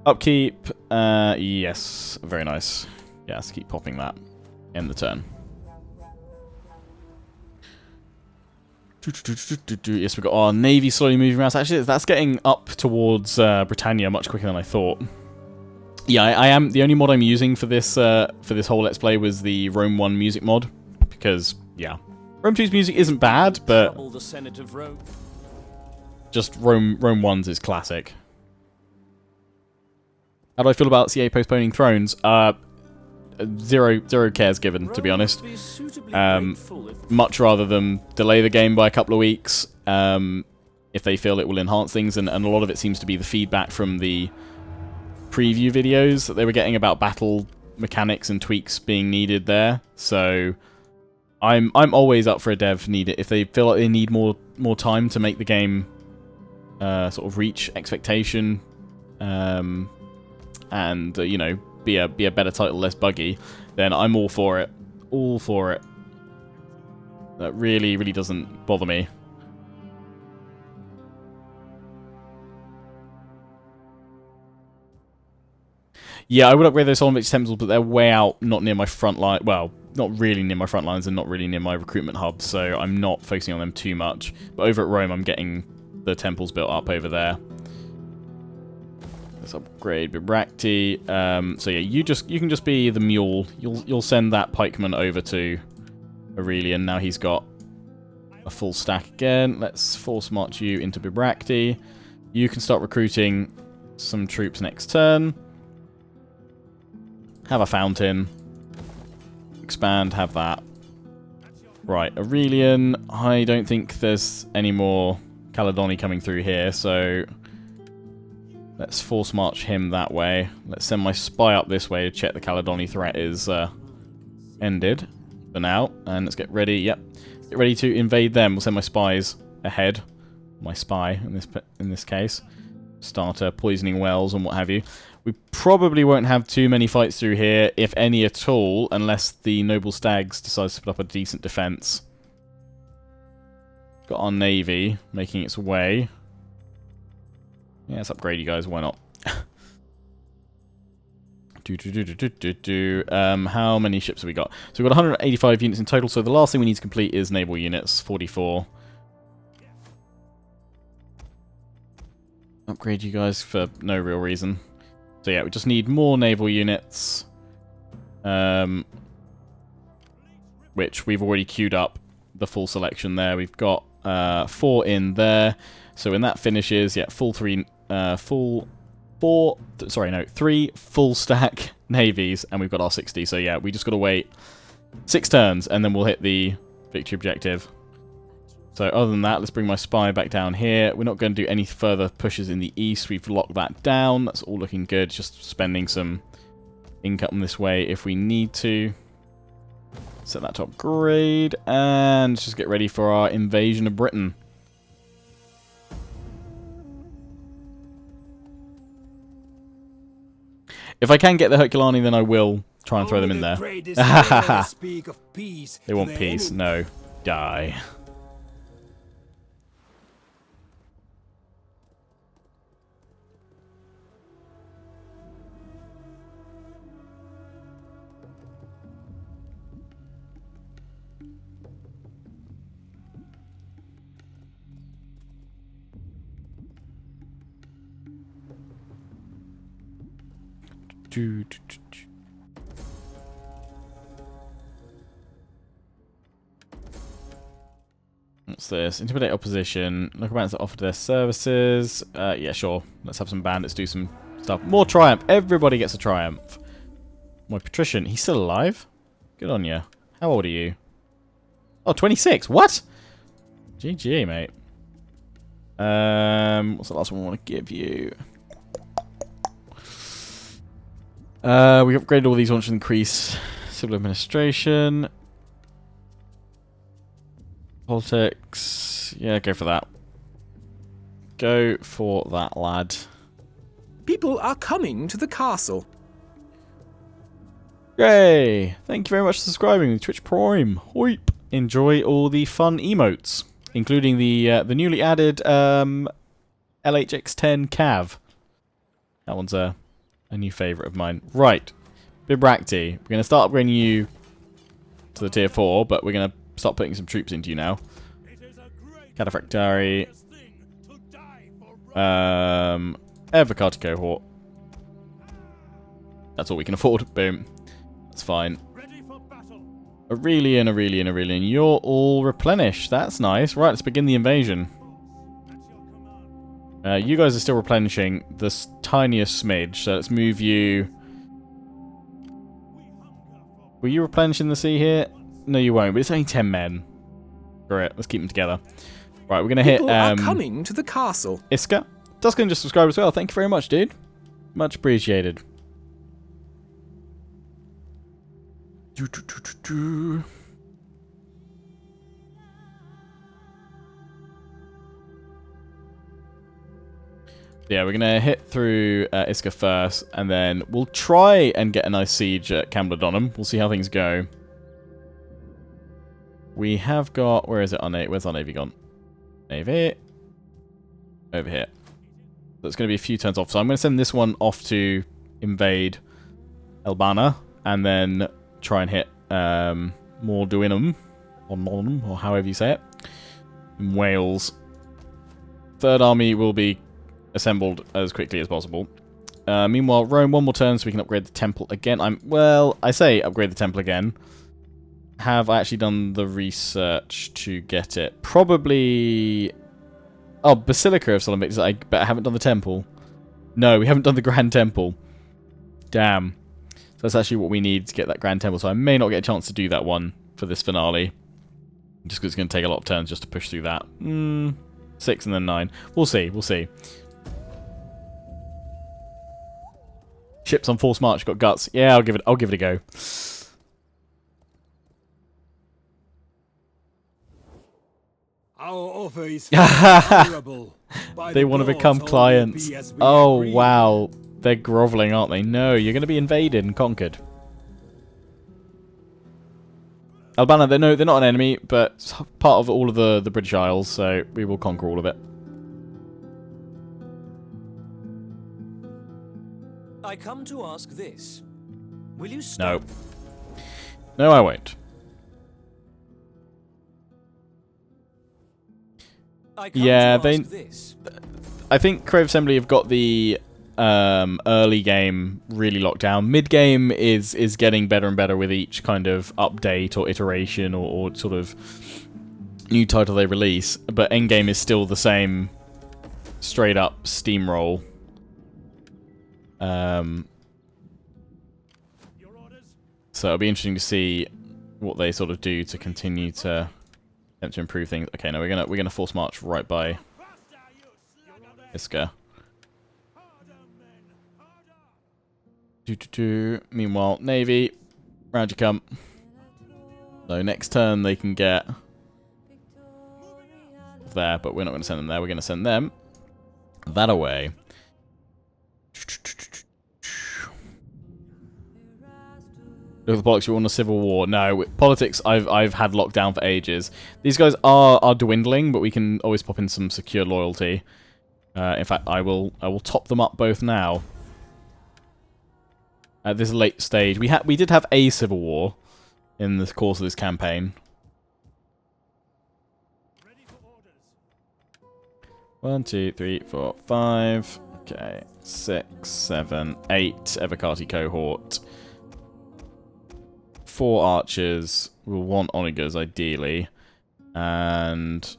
Upkeep. Yes, very nice. Yeah, let's keep popping that. End the turn. Yes, we've got our navy slowly moving around. So actually, that's getting up towards Britannia much quicker than I thought. Yeah, I am. The only mod I'm using for this whole Let's Play was the Rome 1 music mod, because yeah, Rome 2's music isn't bad, but just Rome 1's is classic. How do I feel about CA postponing Thrones? Zero cares given, to be honest. Much rather than delay the game by a couple of weeks, if they feel it will enhance things, and a lot of it seems to be the feedback from the preview videos that they were getting about battle mechanics and tweaks being needed there. So I'm always up for a dev need it if they feel like they need more time to make the game sort of reach expectation, and you know, be a better title, less buggy, then I'm all for it. All for it. That really doesn't bother me. Yeah, I would upgrade those Solomon temples, but they're way out, not near my front line. Well, not really near my front lines and not really near my recruitment hub, so I'm not focusing on them too much. But over at Rome, I'm getting the temples built up over there. Let's upgrade Bibracte. So yeah, you can just be the mule. You'll send that pikeman over to Aurelian. Now he's got a full stack again. Let's force march you into Bibracte. You can start recruiting some troops next turn. Have a fountain. Expand, have that. Right, Aurelian. I don't think there's any more Caledoni coming through here, so let's force march him that way. Let's send my spy up this way to check the Caledoni threat is ended for now. And let's get ready. Yep, get ready to invade them. We'll send my spies ahead. My spy in this case. Starter poisoning wells and what have you. We probably won't have too many fights through here, if any at all, unless the Noble Stags decides to put up a decent defense. Got our navy making its way. Yeah, let's upgrade you guys. Why not? How many ships have we got? So we've got 185 units in total. So the last thing we need to complete is naval units. 44. Upgrade you guys for no real reason. So yeah, we just need more naval units, which we've already queued up the full selection there. We've got 4 in there. So when that finishes, yeah, 3 full stack navies, and we've got our 60. So yeah, we just got to wait 6 turns, and then we'll hit the victory objective. So other than that, let's bring my spy back down here. We're not going to do any further pushes in the east. We've locked that down. That's all looking good. Just spending some income this way if we need to. Set that to upgrade. And let's just get ready for our invasion of Britain. If I can get the Herculani, then I will try and throw them in there. They want peace. No. Die. What's this? Intimidate opposition. Local bandits that offer their services. Yeah, sure. Let's have some bandits do some stuff. More triumph. Everybody gets a triumph. My patrician. He's still alive? Good on you. How old are you? Oh, 26. What? GG, mate. What's the last one I want to give you? We upgraded all these ones to increase civil administration. Politics. Yeah, go for that. Go for that, lad. People are coming to the castle. Yay! Thank you very much for subscribing to Twitch Prime. Hoip! Enjoy all the fun emotes, including the newly added LHX10 Cav. That one's a new favourite of mine. Right. Bibracte. We're going to start upgrading you to the tier 4, but we're going to start putting some troops into you now. Cataphractari. Evocati cohort. That's all we can afford. Boom. That's fine. Aurelian. You're all replenished. That's nice. Right, let's begin the invasion. You guys are still replenishing the tiniest smidge, so let's move you. Will you replenish in the sea here? No, you won't, but it's only 10 men. Great, let's keep them together. Right, we're going to hit... People are coming to the castle. Iska. Duskin just subscribed as well. Thank you very much, dude. Much appreciated. Yeah, we're going to hit through Iska first, and then we'll try and get a nice siege at Camblodonum. We'll see how things go. We have got... Where is it? Where's our navy gone? Navy. Over here. So it's going to be a few turns off. So I'm going to send this one off to invade Albana, and then try and hit Morduinum, or Monum, or however you say it, in Wales. Third army will be assembled as quickly as possible. Meanwhile, Rome, one more turn so we can upgrade the temple again. I say upgrade the temple again. Have I actually done the research to get it? Probably... Oh, Basilica of Solomon, but I haven't done the temple. No, we haven't done the Grand Temple. Damn. So that's actually what we need to get that Grand Temple, so I may not get a chance to do that one for this finale. Just because it's going to take a lot of turns just to push through that. 6 and then 9. We'll see, we'll see. Ships on forced march, got guts. Yeah, I'll give it a go. Our offer is favorable. They want to become clients. Oh, wow. They're groveling, aren't they? No, you're going to be invaded and conquered. Albana, they're not an enemy, but it's part of all of the British Isles, so we will conquer all of it. I come to ask this. Will you stop? No. No, I won't. Yeah, I think Crave Assembly have got the early game really locked down. Mid game is getting better and better with each kind of update or iteration or sort of new title they release. But end game is still the same straight up steamroll. So it'll be interesting to see what they sort of do to continue to attempt to improve things. Okay, no, we're gonna force march right by Iska. Meanwhile, Navy, round you come. So next turn they can get there, but we're not going to send them there. We're going to send them that away. Look at the politics, you want a civil war. No, politics I've had locked down for ages. These guys are dwindling, but we can always pop in some secure loyalty. In fact, I will top them up both now. At this late stage, we did have a civil war in the course of this campaign. 1, 2, 3, 4, 5. Okay, 6, 7, 8. Evocati cohort. 4 archers. We'll want onagers ideally, and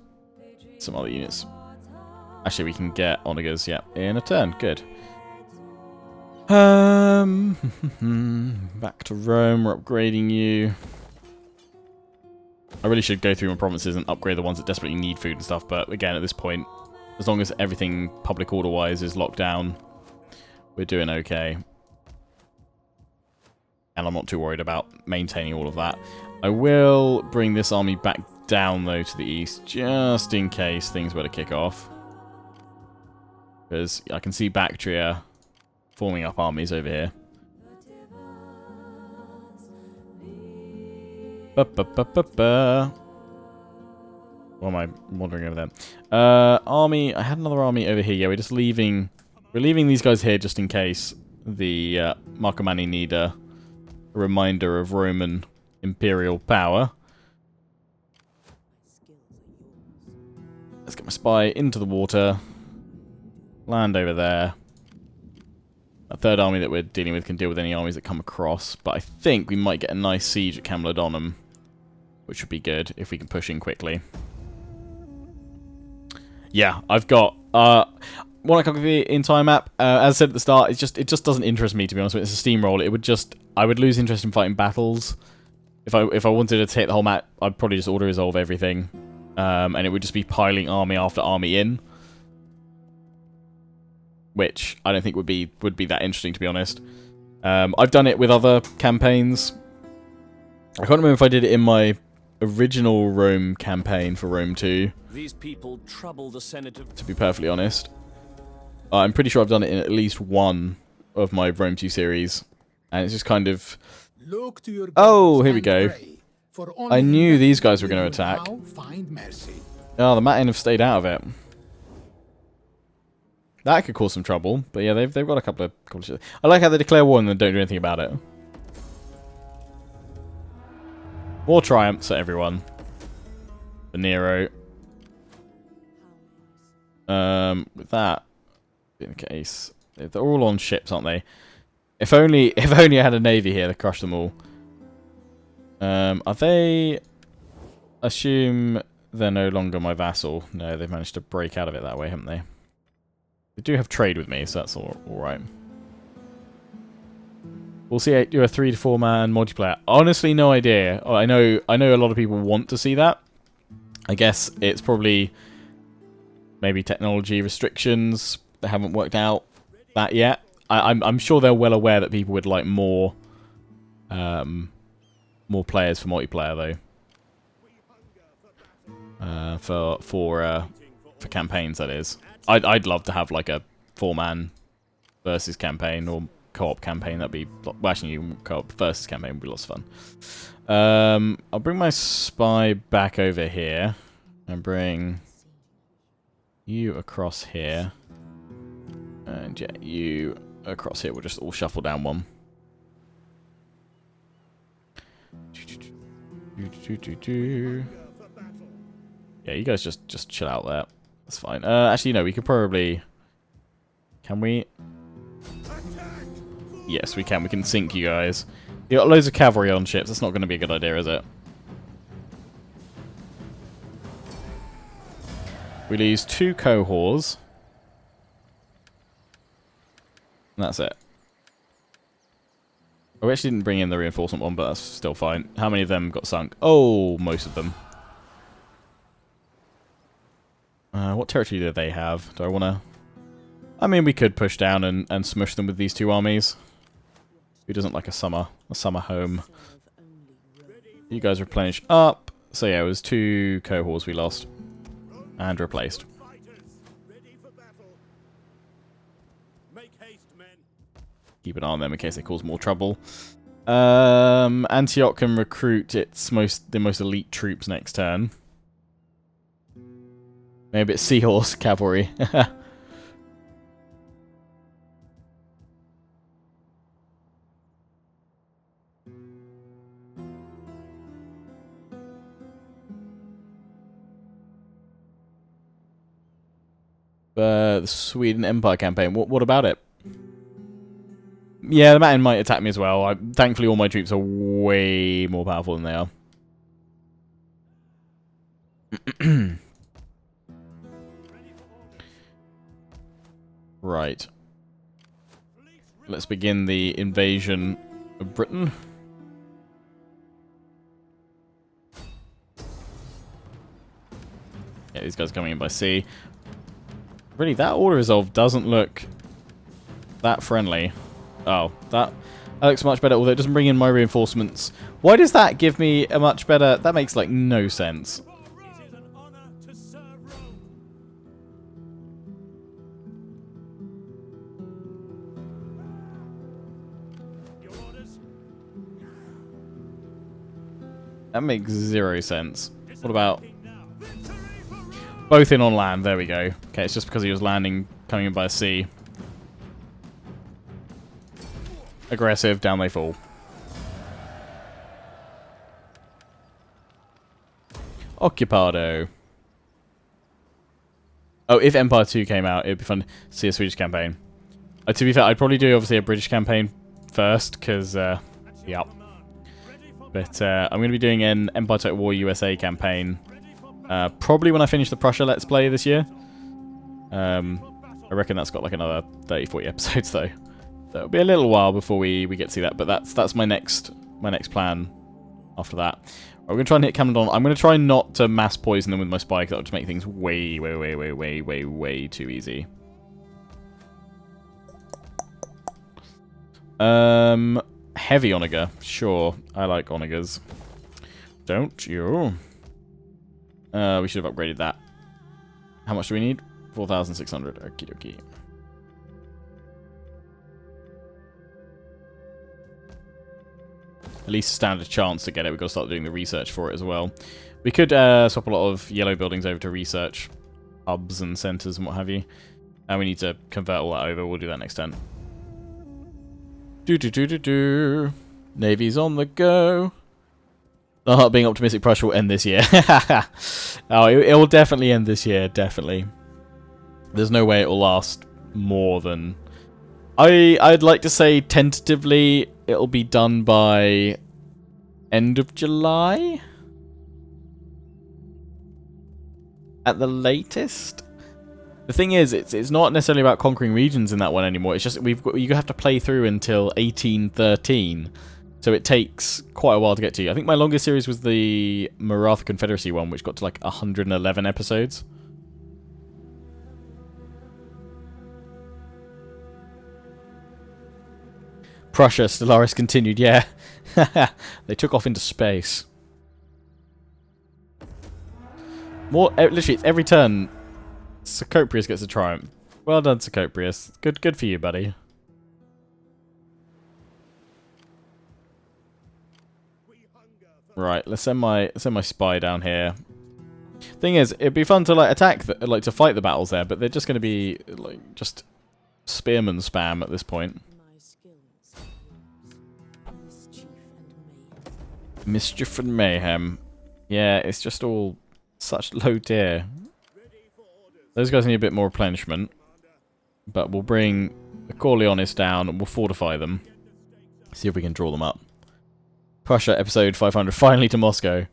some other units. Actually, we can get onagers, yeah, in a turn. Good. Back to Rome. We're upgrading you. I really should go through my provinces and upgrade the ones that desperately need food and stuff. But again, at this point, as long as everything public order-wise is locked down, we're doing okay. And I'm not too worried about maintaining all of that. I will bring this army back down, though, to the east, just in case things were to kick off. Because I can see Bactria forming up armies over here. What am I wandering over there? Army. I had another army over here. Yeah, we're leaving these guys here just in case the Marcomanni need a reminder of Roman imperial power. Let's get my spy into the water. Land over there. A third army that we're dealing with can deal with any armies that come across, but I think we might get a nice siege at Camulodunum, which would be good if we can push in quickly. Yeah, I've got one I can give you in time map. As I said at the start, it just doesn't interest me, to be honest with you. It's a steamroll. I would lose interest in fighting battles. If I wanted to take the whole map, I'd probably just auto resolve everything, and it would just be piling army after army in, which I don't think would be that interesting, to be honest. I've done it with other campaigns. I can't remember if I did it in my original Rome campaign for Rome 2. These people trouble the Senate of... To be perfectly honest, I'm pretty sure I've done it in at least one of my Rome 2 series, and it's just kind of... Look to your oh, here we go. pray, for only I knew in these guys were will going to you attack. now find mercy. Oh, the Matin have stayed out of it. That could cause some trouble, but yeah, they've got a couple of shit. I like how they declare war and then don't do anything about it. More triumphs at everyone. For Nero. With that being the case, they're all on ships, aren't they? If only I had a navy here to crush them all. Are they? Assume they're no longer my vassal. No, they've managed to break out of it that way, haven't they? They do have trade with me, so that's all right. We'll see. Do a 3 to 4 man multiplayer. Honestly, no idea. Oh, I know a lot of people want to see that. I guess it's probably maybe technology restrictions that haven't worked out that yet. I'm sure they're well aware that people would like more players for multiplayer though. For campaigns, that is. I'd love to have like a 4-man versus campaign or co-op campaign. That'd be, well, actually, co-op versus campaign would be lots of fun. I'll bring my spy back over here and bring you across here, and yeah, you across here. We'll just all shuffle down one. Yeah, you guys just chill out there. That's fine. Actually, no, we could probably... Can we? Yes, we can. We can sink you guys. You got loads of cavalry on ships. That's not going to be a good idea, is it? We lose 2 cohorts. And that's it. Oh, we actually didn't bring in the reinforcement one, but that's still fine. How many of them got sunk? Oh, most of them. What territory do they have? Do I want to... I mean, we could push down and smush them with these 2 armies. Who doesn't like a summer home? You guys replenish up. So yeah, it was 2 cohorts we lost. And replaced. Keep an eye on them in case they cause more trouble. Antioch can recruit its the most elite troops next turn. Maybe it's Seahorse Cavalry. The Sweden Empire campaign. What about it? Yeah, the Mountain might attack me as well. Thankfully, all my troops are way more powerful than they are. Right. Let's begin the invasion of Britain. Yeah, these guys are coming in by sea. Really, that order resolve doesn't look that friendly. Oh, that looks much better, although it doesn't bring in my reinforcements. Why does that give me a much better... That makes, like, no sense. It is an honor to serve Rome. Your orders? That makes zero sense. What about... Now. Victory for Rome. Both in on land, there we go. Okay, it's just because he was landing, coming in by sea. Aggressive, down they fall. Occupado. Oh, if Empire 2 came out, it'd be fun to see a Swedish campaign. To be fair, I'd probably do, obviously, a British campaign first, because, yeah. But I'm going to be doing an Empire Total War USA campaign. Probably when I finish the Prussia Let's Play this year. I reckon that's got like another 30-40 episodes though. So it'll be a little while before we get to see that, but that's my next plan after that. We're going to try and hit Camden. I'm going to try not to mass poison them with my spy, because that would just make things way too easy. Heavy Onager. Sure, I like Onagers. Don't you? We should have upgraded that. How much do we need? 4,600. Okie dokie. At least stand a chance to get it. We've got to start doing the research for it as well. We could swap a lot of yellow buildings over to research hubs and centres and what have you. And we need to convert all that over. We'll do that next turn. Navy's on the go. Oh, being optimistic, Prussia will end this year. Oh, it will definitely end this year, definitely. There's no way it will last more than... I'd like to say tentatively it'll be done by end of July? At the latest? The thing is, it's not necessarily about conquering regions in that one anymore. It's just you have to play through until 1813. So it takes quite a while to get to. I think my longest series was the Maratha Confederacy one, which got to like 111 episodes. Prussia, Stellaris continued, yeah. They took off into space. Literally, it's every turn, Socoprius gets a triumph. Well done, Socoprius. Good for you, buddy. Right, let's send my spy down here. Thing is, it'd be fun to like attack, to fight the battles there, but they're just going to be like just spearman spam at this point. Mischief and mayhem. Yeah, it's just all such low tier. Those guys need a bit more replenishment, but we'll bring the Corleones down and we'll fortify them. See if we can draw them up. Prussia, episode 500, finally to Moscow.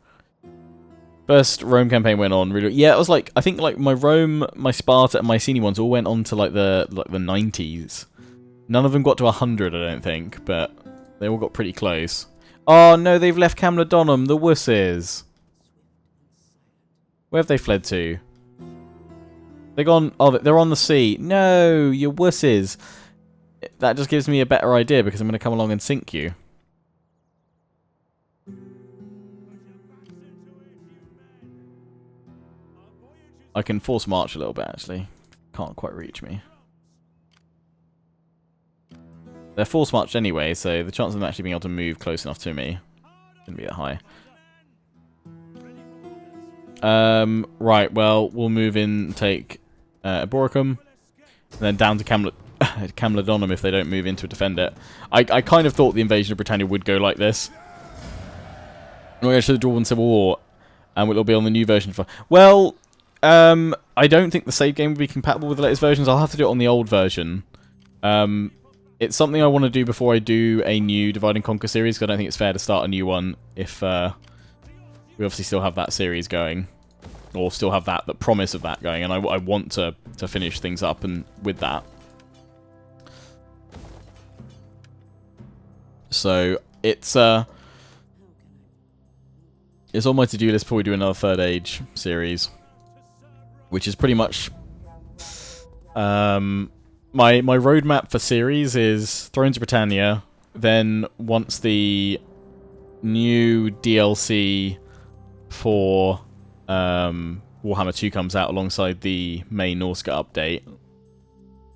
First Rome campaign went on really... Yeah, it was like... I think like my Rome, my Sparta, and my Mycenae ones all went on to like the 90s. None of them got to 100, I don't think, but they all got pretty close. Oh no, they've left Camlodonum, the wusses. Where have they fled to? They're gone... Oh, they're on the sea. No, you wusses. That just gives me a better idea because I'm going to come along and sink you. I can force march a little bit, actually. Can't quite reach me. They're force marched anyway, so the chance of them actually being able to move close enough to me shouldn't be that high. Right, well, we'll move in and take Eboracum, and then down to Camledonum if they don't move in to defend it. I kind of thought the invasion of Britannia would go like this. We're going to the Dwarven Civil War, and it'll be on the new version. Well, I don't think the save game will be compatible with the latest versions. I'll have to do it on the old version. It's something I want to do before I do a new Divide and Conquer series, because I don't think it's fair to start a new one if we obviously still have that series going, or still have that promise of that going, and I want to finish things up and with that. So it's on my to-do list before we do another Third Age series, which is pretty much my roadmap for series is Thrones of Britannia. Then once the new DLC for Warhammer 2 comes out alongside the main Norsca update,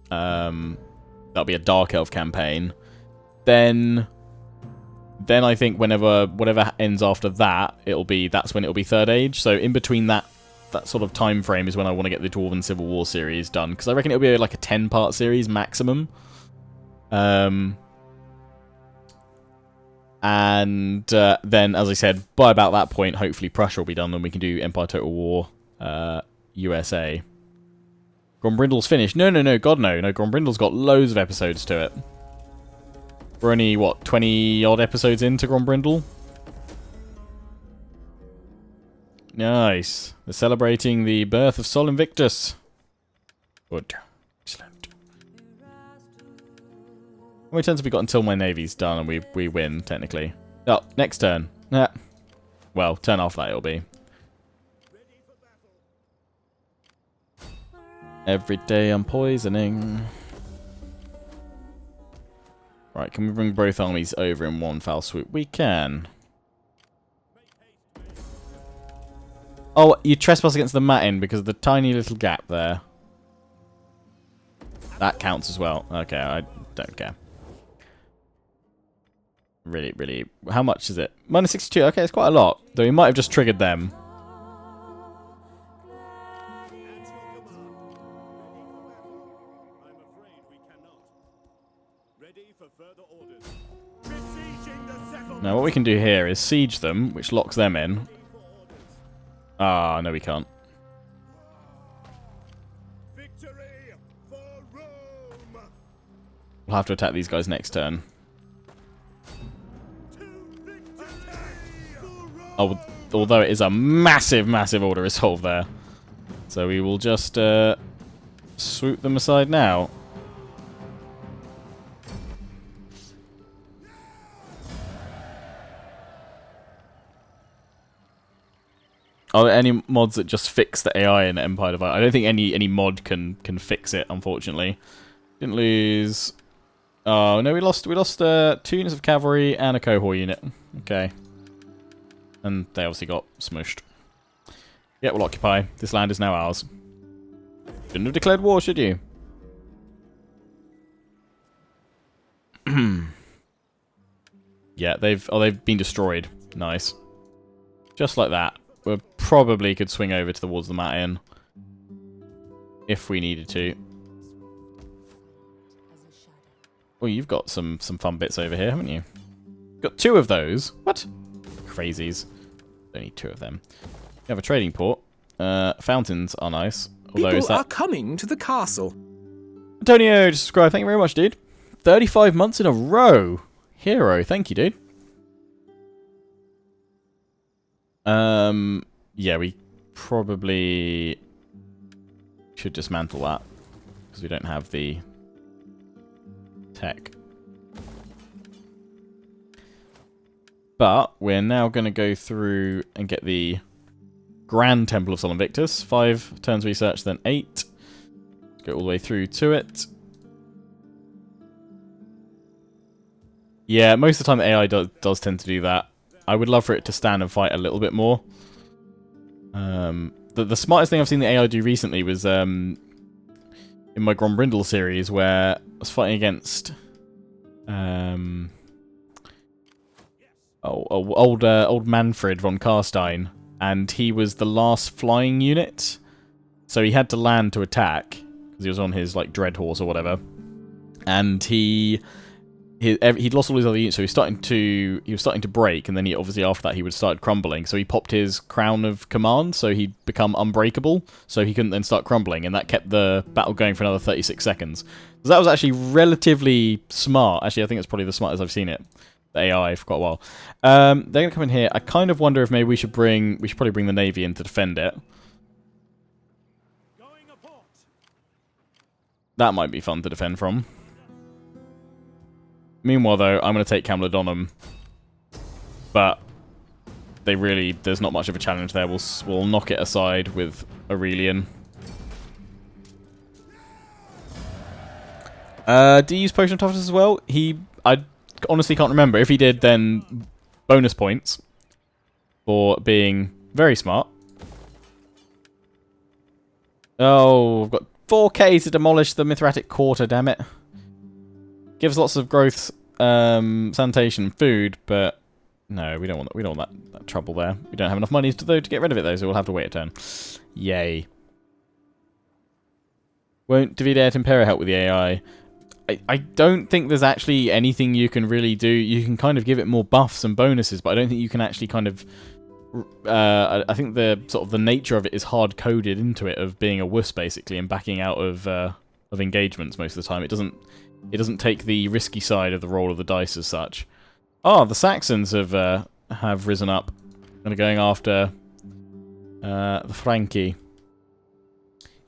that'll be a Dark Elf campaign. Then I think whatever ends after that, that's when it'll be Third Age. So in between that sort of time frame is when I want to get the Dwarven Civil War series done, because I reckon it'll be like a 10-part series maximum. And then, as I said, by about that point, hopefully Prussia will be done, and we can do Empire Total War USA. Grombrindal's finished. No, God no. No, Grombrindal's got loads of episodes to it. We're only, what, 20-odd episodes into Grombrindal? Nice. They're celebrating the birth of Sol Invictus. Good. Excellent. How many turns have we got until my navy's done and we win, technically? Oh, next turn. Well, turn after that it'll be. Every day I'm poisoning. Right, can we bring both armies over in one foul swoop? We can. Oh, you trespass against the Matin because of the tiny little gap there. That counts as well. Okay, I don't care. Really. How much is it? Minus 62. Okay, it's quite a lot. Though we might have just triggered them. Now what we can do here is siege them, which locks them in. Ah, no we can't. We'll have to attack these guys next turn. Oh, although it is a massive order resolve there. So we will just swoop them aside now. Are there any mods that just fix the AI in Empire Divide? I don't think any mod can fix it, unfortunately. Didn't lose. Oh no, we lost 2 units of cavalry and a cohort unit. Okay. And they obviously got smushed. Yeah, we'll occupy. This land is now ours. Shouldn't have declared war, should you? Yeah, they've been destroyed. Nice. Just like that. We probably could swing over towards the Matin if we needed to. Oh, you've got some fun bits over here, haven't you? Got 2 of those. What? Crazies. Only 2 of them. You have a trading port. Fountains are nice. Although People are coming to the castle. Antonio, just subscribe. Thank you very much, dude. 35 months in a row. Hero. Thank you, dude. Yeah, we probably should dismantle that because we don't have the tech. But we're now going to go through and get the Grand Temple of Sol Invictus. 5 turns research, then 8. Go all the way through to it. Yeah, most of the time the AI does tend to do that. I would love for it to stand and fight a little bit more. The smartest thing I've seen the AI do recently was in my Grombrindal series, where I was fighting against Old Manfred von Carstein, and he was the last flying unit, so he had to land to attack because he was on his like dread horse or whatever, and he'd lost all his other units, so he was starting to break, and then he obviously after that he would start crumbling. So he popped his crown of command, so he'd become unbreakable, so he couldn't then start crumbling, and that kept the battle going for another 36 seconds. So that was actually relatively smart. Actually, I think it's probably the smartest I've seen it. The AI for quite a while. They're gonna come in here. I kind of wonder if maybe we should probably bring the navy in to defend it. That might be fun to defend from. Meanwhile, though, I'm going to take Camlodonum, but there's not much of a challenge there. We'll knock it aside with Aurelian. Do you use Potion of Toughness as well? I honestly can't remember. If he did, then bonus points for being very smart. Oh, I've got 4k to demolish the Mithratic Quarter, damn it. Gives lots of growth, sanitation, food, but no, we don't want that trouble there. We don't have enough money to get rid of it though, so we'll have to wait a turn. Yay. Won't David Impera help with the AI? I don't think there's actually anything you can really do. You can kind of give it more buffs and bonuses, but I don't think you can actually kind of... I think the sort of the nature of it is hard-coded into it of being a wuss, basically, and backing out of engagements most of the time. It doesn't take the risky side of the roll of the dice as such. Oh, the Saxons have risen up and are going after the Frankie.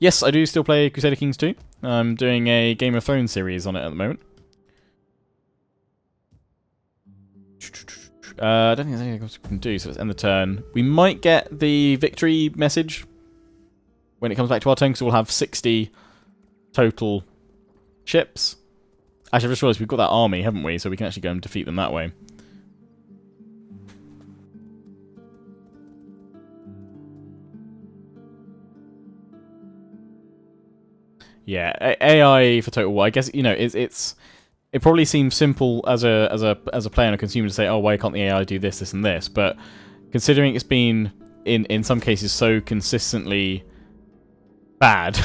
Yes, I do still play Crusader Kings 2. I'm doing a Game of Thrones series on it at the moment. I don't think there's anything else we can do, so let's end the turn. We might get the victory message when it comes back to our turn, because we'll have 60 total ships. Actually, I just realised we've got that army, haven't we? So we can actually go and defeat them that way. Yeah, AI for Total War. I guess, you know, it probably seems simple as a player and a consumer to say, oh, why can't the AI do this, this, and this? But considering it's been in some cases so consistently bad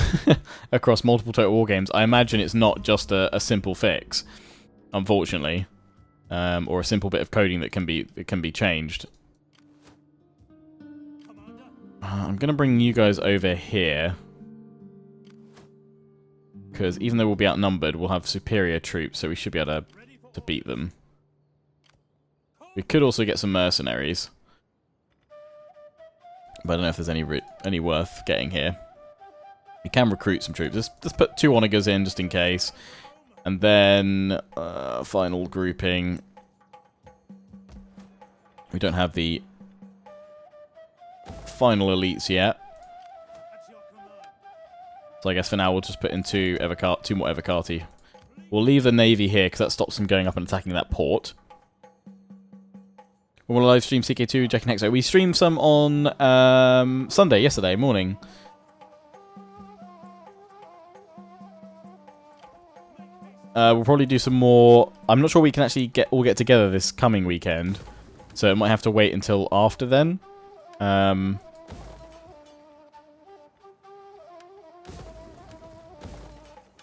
across multiple Total War games, I imagine it's not just a simple fix, unfortunately, or a simple bit of coding that can be changed. I'm gonna bring you guys over here, because even though we'll be outnumbered, we'll have superior troops, so we should be able to beat them. We could also get some mercenaries, but I don't know if there's any worth getting here. We can recruit some troops. Let's put 2 onagers in just in case, and then final grouping. We don't have the final elites yet. So I guess for now we'll just put in 2 more Evocati. We'll leave the navy here because that stops them going up and attacking that port. We'll live stream CK2, Jack and Hexo. We streamed some on yesterday morning. We'll probably do some more. I'm not sure we can actually all get together this coming weekend, so it might have to wait until after then.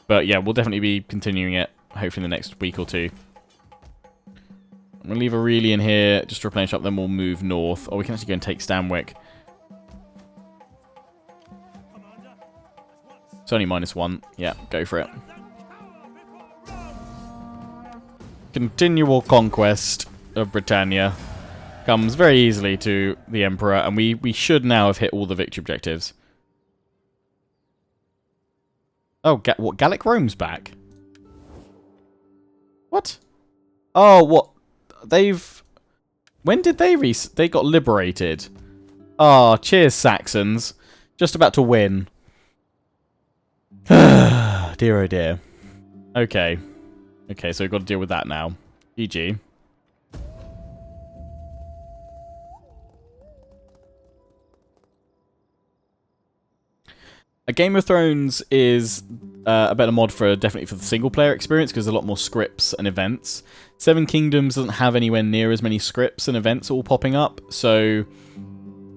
But yeah, we'll definitely be continuing it, hopefully in the next week or 2. I'm going to leave Aurelian here, just to replenish up, then we'll move north. Or we can actually go and take Stanwyck. It's only -1. Yeah, go for it. Continual conquest of Britannia comes very easily to the Emperor, and we should now have hit all the victory objectives. Oh, what? Gallic Rome's back? What? Oh, what? When did they got liberated? Ah, cheers, Saxons. Just about to win. Dear oh dear. Okay. Okay, so we've got to deal with that now. GG. A Game of Thrones is a better mod for definitely for the single player experience because there's a lot more scripts and events. Seven Kingdoms doesn't have anywhere near as many scripts and events all popping up, so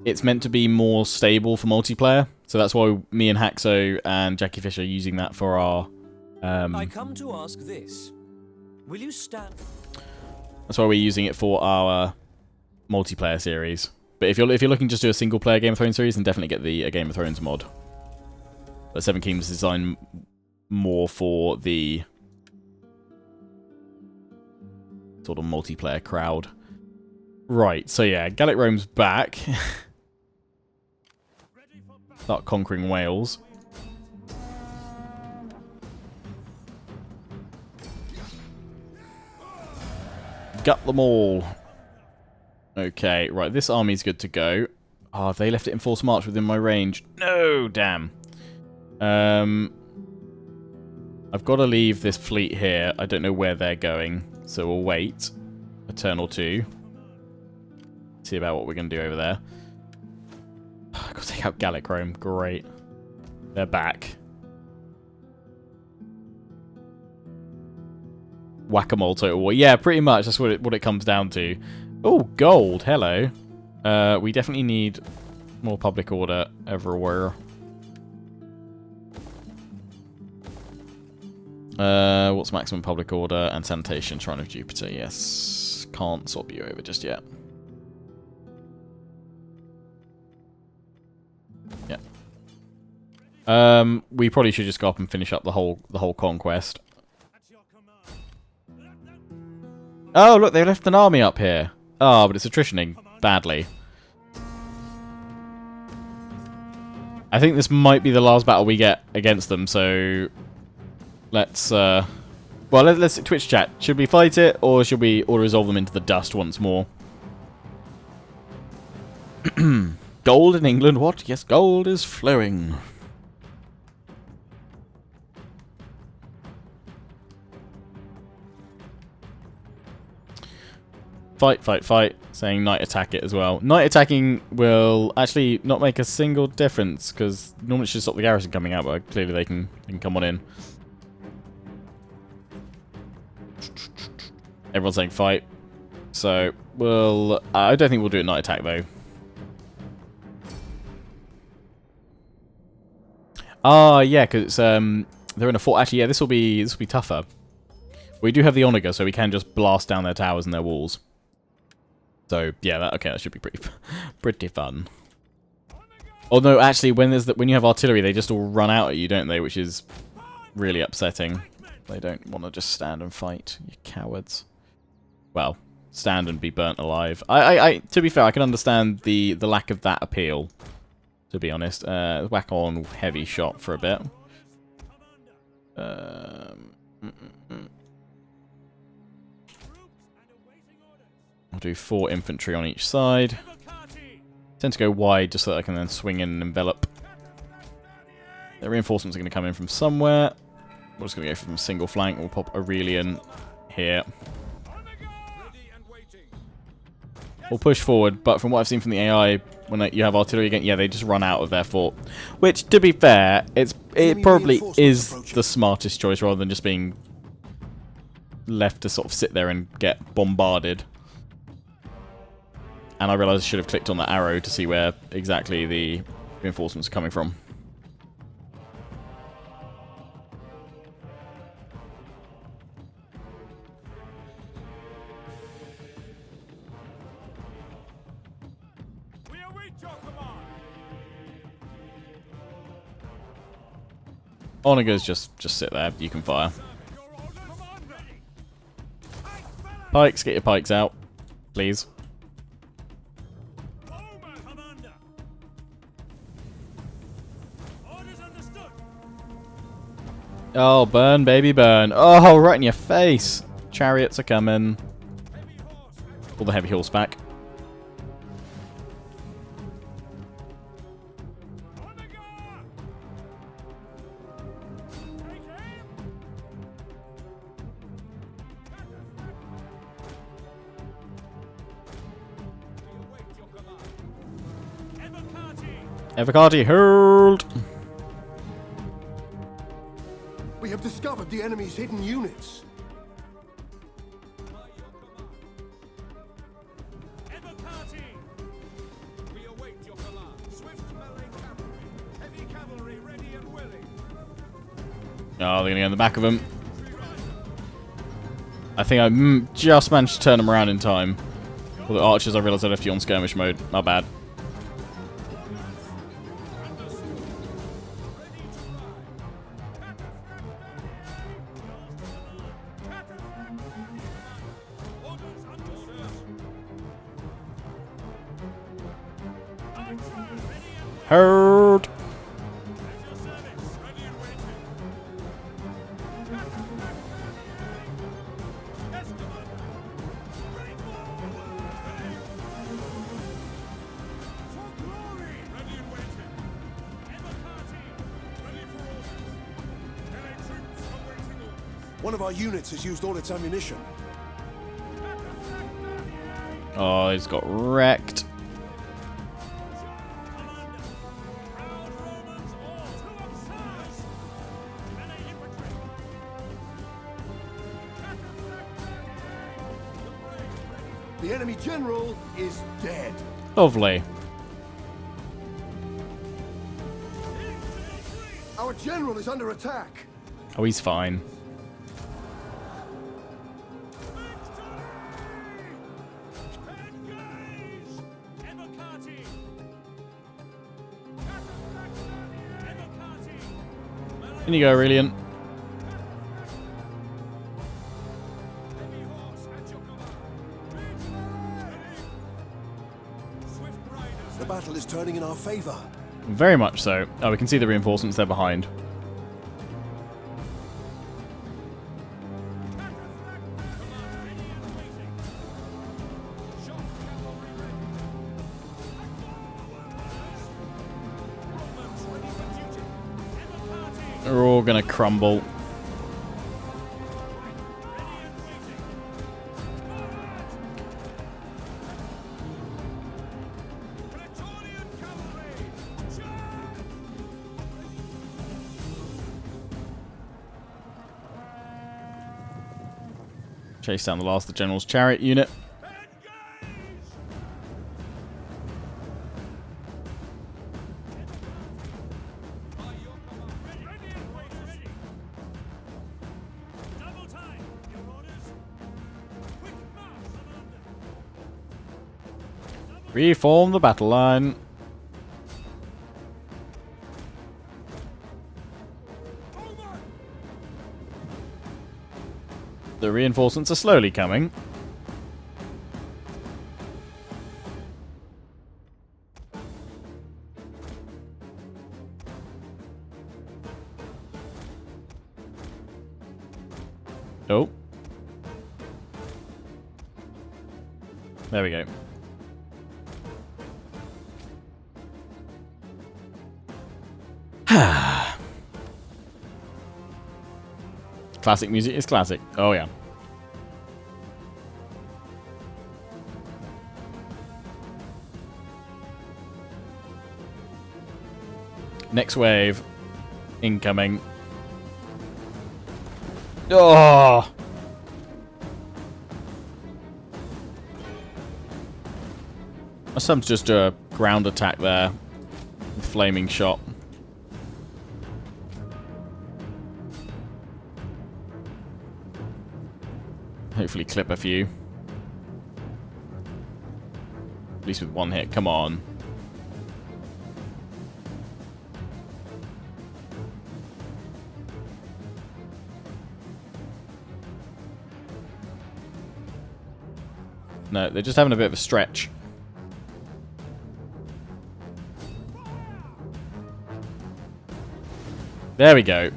it's meant to be more stable for multiplayer. So that's why me and Haxo and Jackie Fisher are using that for our. I come to ask this. Will you stand? That's why we're using it for our multiplayer series. But if you're looking just to do a single player Game of Thrones series, then definitely get the Game of Thrones mod. But Seven Kingdoms is designed more for the sort of multiplayer crowd. Right, so yeah, Gallic Rome's back. Start conquering Wales. Gut them all. Okay, right, this army's good to go. Oh, they left it in forced march within my range. No, damn. I've got to leave this fleet here. I don't know where they're going, so we'll wait a turn or two. See about what we're going to do over there. I've got to take out Gallic Rome. Great. They're back. Whack-a-mole total war. Yeah, pretty much. That's what it comes down to. Oh, gold. Hello. We definitely need more public order everywhere. What's maximum public order and sanitation? Shrine of Jupiter. Yes. Can't swap you over just yet. Yeah. We probably should just go up and finish up the whole conquest. Oh, look, they left an army up here. Oh, but it's attritioning badly. I think this might be the last battle we get against them, so let's well, let's Twitch chat. Should we fight it, or should we resolve them into the dust once more? Gold in England? What? Yes, gold is flowing. Fight, fight, fight. Saying night attack it as well. Night attacking will actually not make a single difference, because normally it should stop the garrison coming out, but clearly they can come on in. Everyone's saying fight. So, we'll... I don't think we'll do a night attack, though. Ah, yeah, because they're in a fort. Actually, yeah, this will be tougher. We do have the Onager, so we can just blast down their towers and their walls. So yeah, that should be pretty fun. Oh no, actually, when you have artillery, they just all run out at you, don't they? Which is really upsetting. They don't want to just stand and fight, you cowards. Well, stand and be burnt alive. To be fair, I can understand the lack of that appeal. To be honest, whack on heavy shot for a bit. I'll do 4 infantry on each side. Tend to go wide just so that I can then swing in and envelop. The reinforcements are going to come in from somewhere. We're just going to go from a single flank. We'll pop Aurelian here. We'll push forward, but from what I've seen from the AI, when you have artillery again, yeah, they just run out of their fort. Which, to be fair, it probably is the smartest choice rather than just being left to sort of sit there and get bombarded. And I realised I should have clicked on that arrow to see where exactly the reinforcements are coming from. We await your command. Onagers just sit there. You can fire. Pikes, get your pikes out, please. Oh, burn, baby, burn. Oh, right in your face. Chariots are coming. Pull the heavy horse back. Evocati, hold! We have discovered the enemy's hidden units. We await your command. Swift melee cavalry. Heavy cavalry ready and willing. Oh, they're going to go in the back of them. I think I just managed to turn them around in time. For the archers, I realised I left you on skirmish mode. Not bad. Heard. One of our units has used all its ammunition. Oh, he's got wrecked. The enemy general is dead. Lovely. Our general is under attack. Oh, he's fine. In you go, Aurelian. The battle is turning in our favor. Very much so. Oh, we can see the reinforcements there behind. They're all gonna crumble. Chase down the last of the general's chariot unit. Reform the battle line. The reinforcements are slowly coming. Oh. There we go. Classic music is classic. Oh, yeah. Next wave. Incoming. Oh! Must have just a ground attack there. Flaming shot. Hopefully clip a few. At least with one hit. Come on. No, they're just having a bit of a stretch. There we go.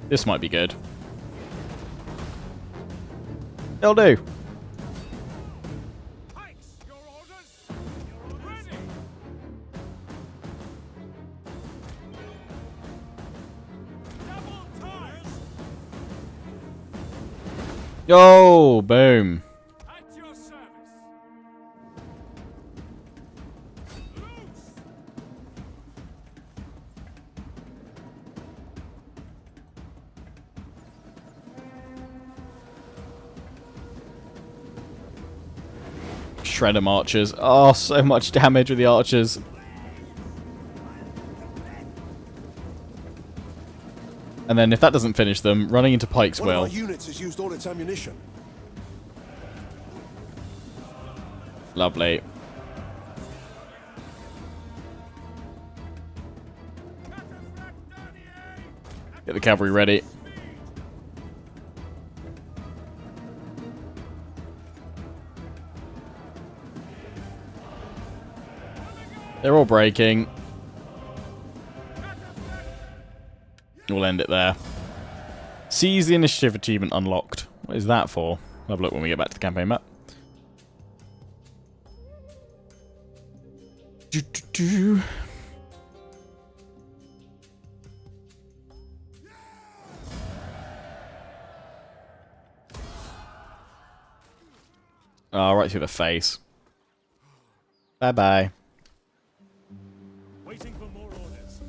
This might be good. They'll do. Pikes, your orders. Ready. Double tires. Yo, boom. At your service. Loose. shred 'em archers. Oh, so much damage with the archers. And then if that doesn't finish them, running into pikes One of will. our units has used all its ammunition. Lovely. Get the cavalry ready. They're all breaking. We'll end it there. Seize the initiative achievement unlocked. What is that for? We'll have a look when we get back to the campaign map. Oh, right through the face. Bye-bye. Waiting for more orders.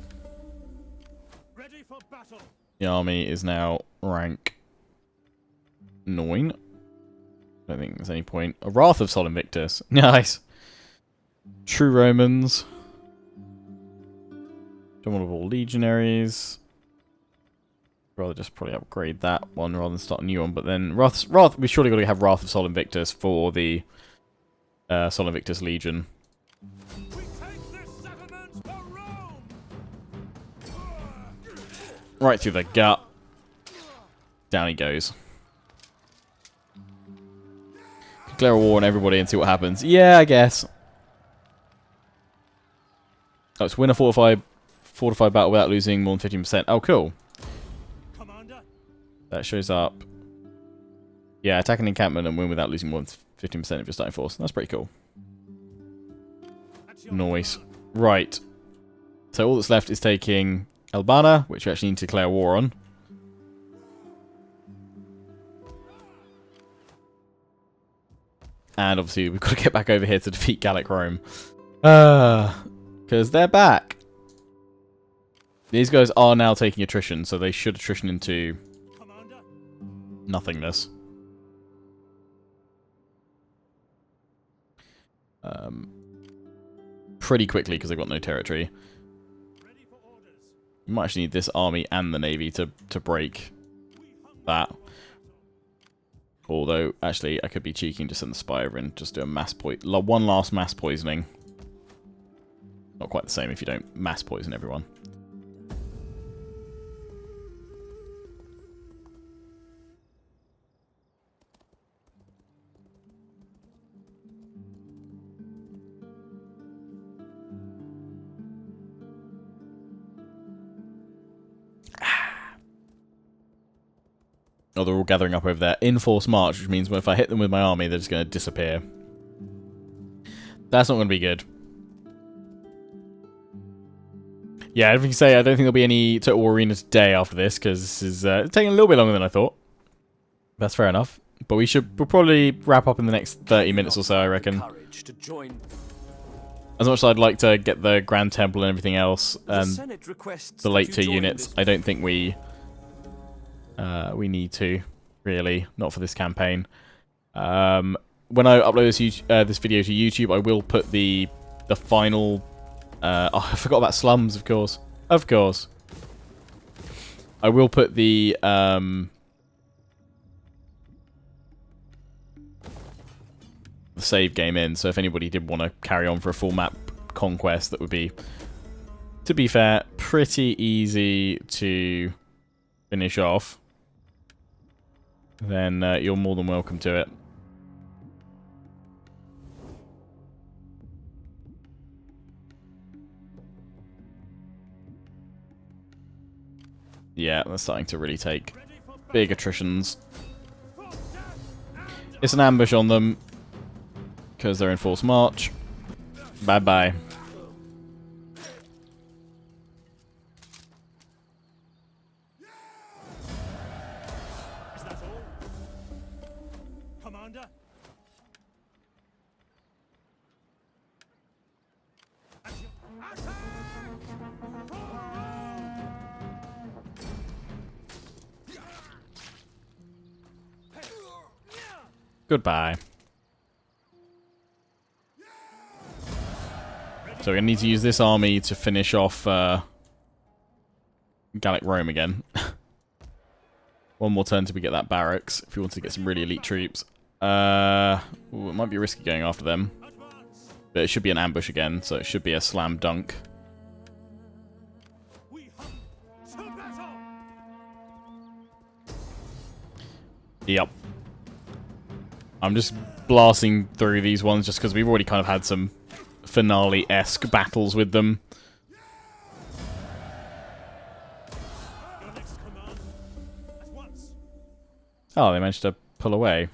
Ready for battle. The army is now rank 9. I don't think there's any point. A Wrath of Sol Invictus. Nice. True Romans. Dominable Legionaries. Rather just probably upgrade that one rather than start a new one. But then Wrath we surely got to have Wrath of Sol Invictus for the Sol Invictus Legion. We take this settlement for Rome. Right through the gut. Down he goes. Declare a war on everybody and see what happens. Yeah, I guess. Oh, it's win a fortified battle without losing more than 15%. Oh, cool. Commander. That shows up. Yeah, attack an encampment and win without losing more than 15% of your starting force. That's pretty cool. At your Nice. command. Right. So all that's left is taking Albana, which we actually need to declare war on. And obviously we've got to get back over here to defeat Gallic Rome. Because they're back. These guys are now taking attrition, so they should attrition into Commander. nothingness. Pretty quickly because they've got no territory. Ready for orders. We might actually need this army and the navy to break that. Although, actually, I could be cheeky and just send the spy over and just do a one last mass poisoning. Not quite the same if you don't mass poison everyone. Oh, they're all gathering up over there. In force march, which means if I hit them with my army, they're just going to disappear. That's not going to be good. Yeah, I don't think there'll be any Total War Arena today after this, because this is taking a little bit longer than I thought. That's fair enough. But we'll probably wrap up in the next 30 minutes or so, I reckon. Courage to join. As much as I'd like to get the Grand Temple and everything else, The and Senate requests the that late you 2 join units, this- I don't think we need to, really. Not for this campaign. When I upload this video to YouTube, I will put the final... oh, I forgot about slums, of course. Of course. I will put the save game in, so if anybody did want to carry on for a full map conquest, that would be, to be fair, pretty easy to finish off. Then you're more than welcome to it. Yeah, they're starting to really take big attritions. It's an ambush on them because they're in forced march. Bye-bye. Is that all? Commander. At your attack! Goodbye. So we're going to need to use this army to finish off Gallic Rome again. One more turn till we get that barracks, if we want to get some really elite troops. Ooh, it might be risky going after them. But it should be an ambush again, so it should be a slam dunk. Yep. I'm just blasting through these ones just because we've already kind of had some finale-esque battles with them. Oh, they managed to pull away.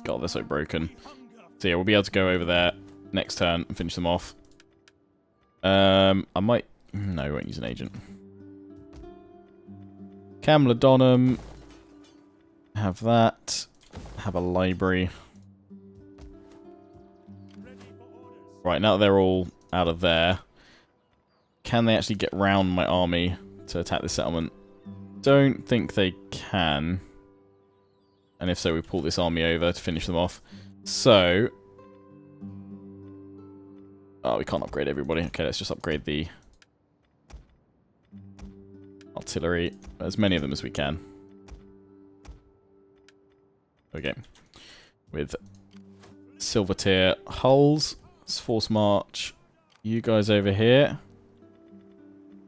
God, they're so broken. So yeah, we'll be able to go over there next turn and finish them off. I might... No, we won't use an agent. Camladonum. Have that. Have a library. Right, now that they're all out of there, can they actually get round my army to attack this settlement? Don't think they can. And if so, we pull this army over to finish them off. So... Oh, we can't upgrade everybody. Okay, let's just upgrade the artillery. As many of them as we can. Okay. With silver tier hulls. Let's force march. You guys over here.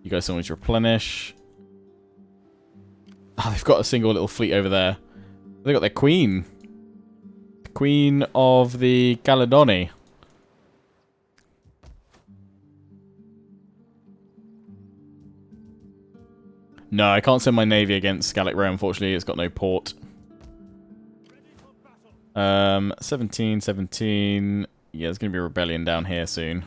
You guys still need to replenish. Oh, they've got a single little fleet over there. They got their queen. The queen of the Caledoni. No, I can't send my navy against Gallic Rome, unfortunately. It's got no port. 17, 17. Yeah, there's going to be a rebellion down here soon.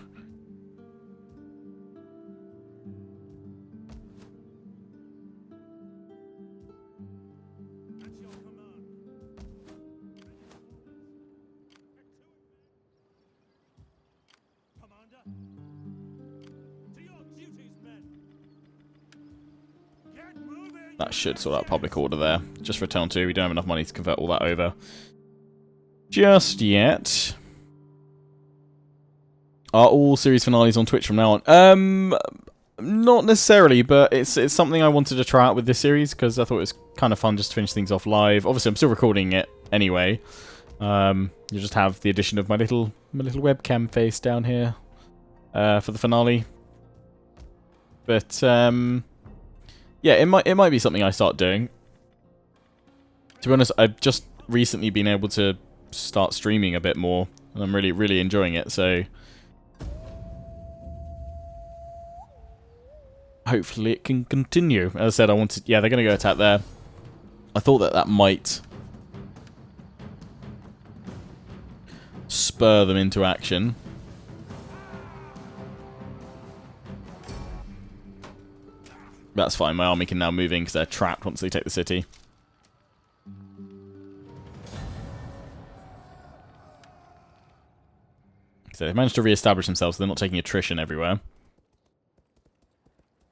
That should sort out public order there. Just for turn 2, we don't have enough money to convert all that over just yet. Are all series finales on Twitch from now on? Not necessarily, but it's something I wanted to try out with this series because I thought it was kind of fun just to finish things off live. Obviously, I'm still recording it anyway. You just have the addition of my little webcam face down here for the finale. But yeah, it might be something I start doing. To be honest, I've just recently been able to start streaming a bit more, and I'm really enjoying it. So hopefully it can continue. As I said, I wanted. Yeah, they're going to go attack there. I thought that might spur them into action. That's fine, my army can now move in because they're trapped once they take the city. So they've managed to re-establish themselves, so they're not taking attrition everywhere.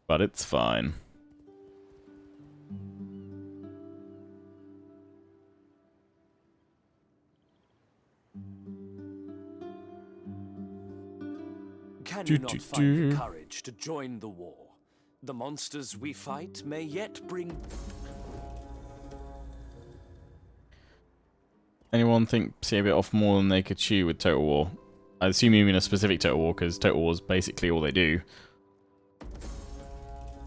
But it's fine. Can you not find the courage to join the war? The monsters we fight may yet bring... Anyone think see a bit off more than they could chew with Total War? I assume you mean a specific Total War, because Total War is basically all they do.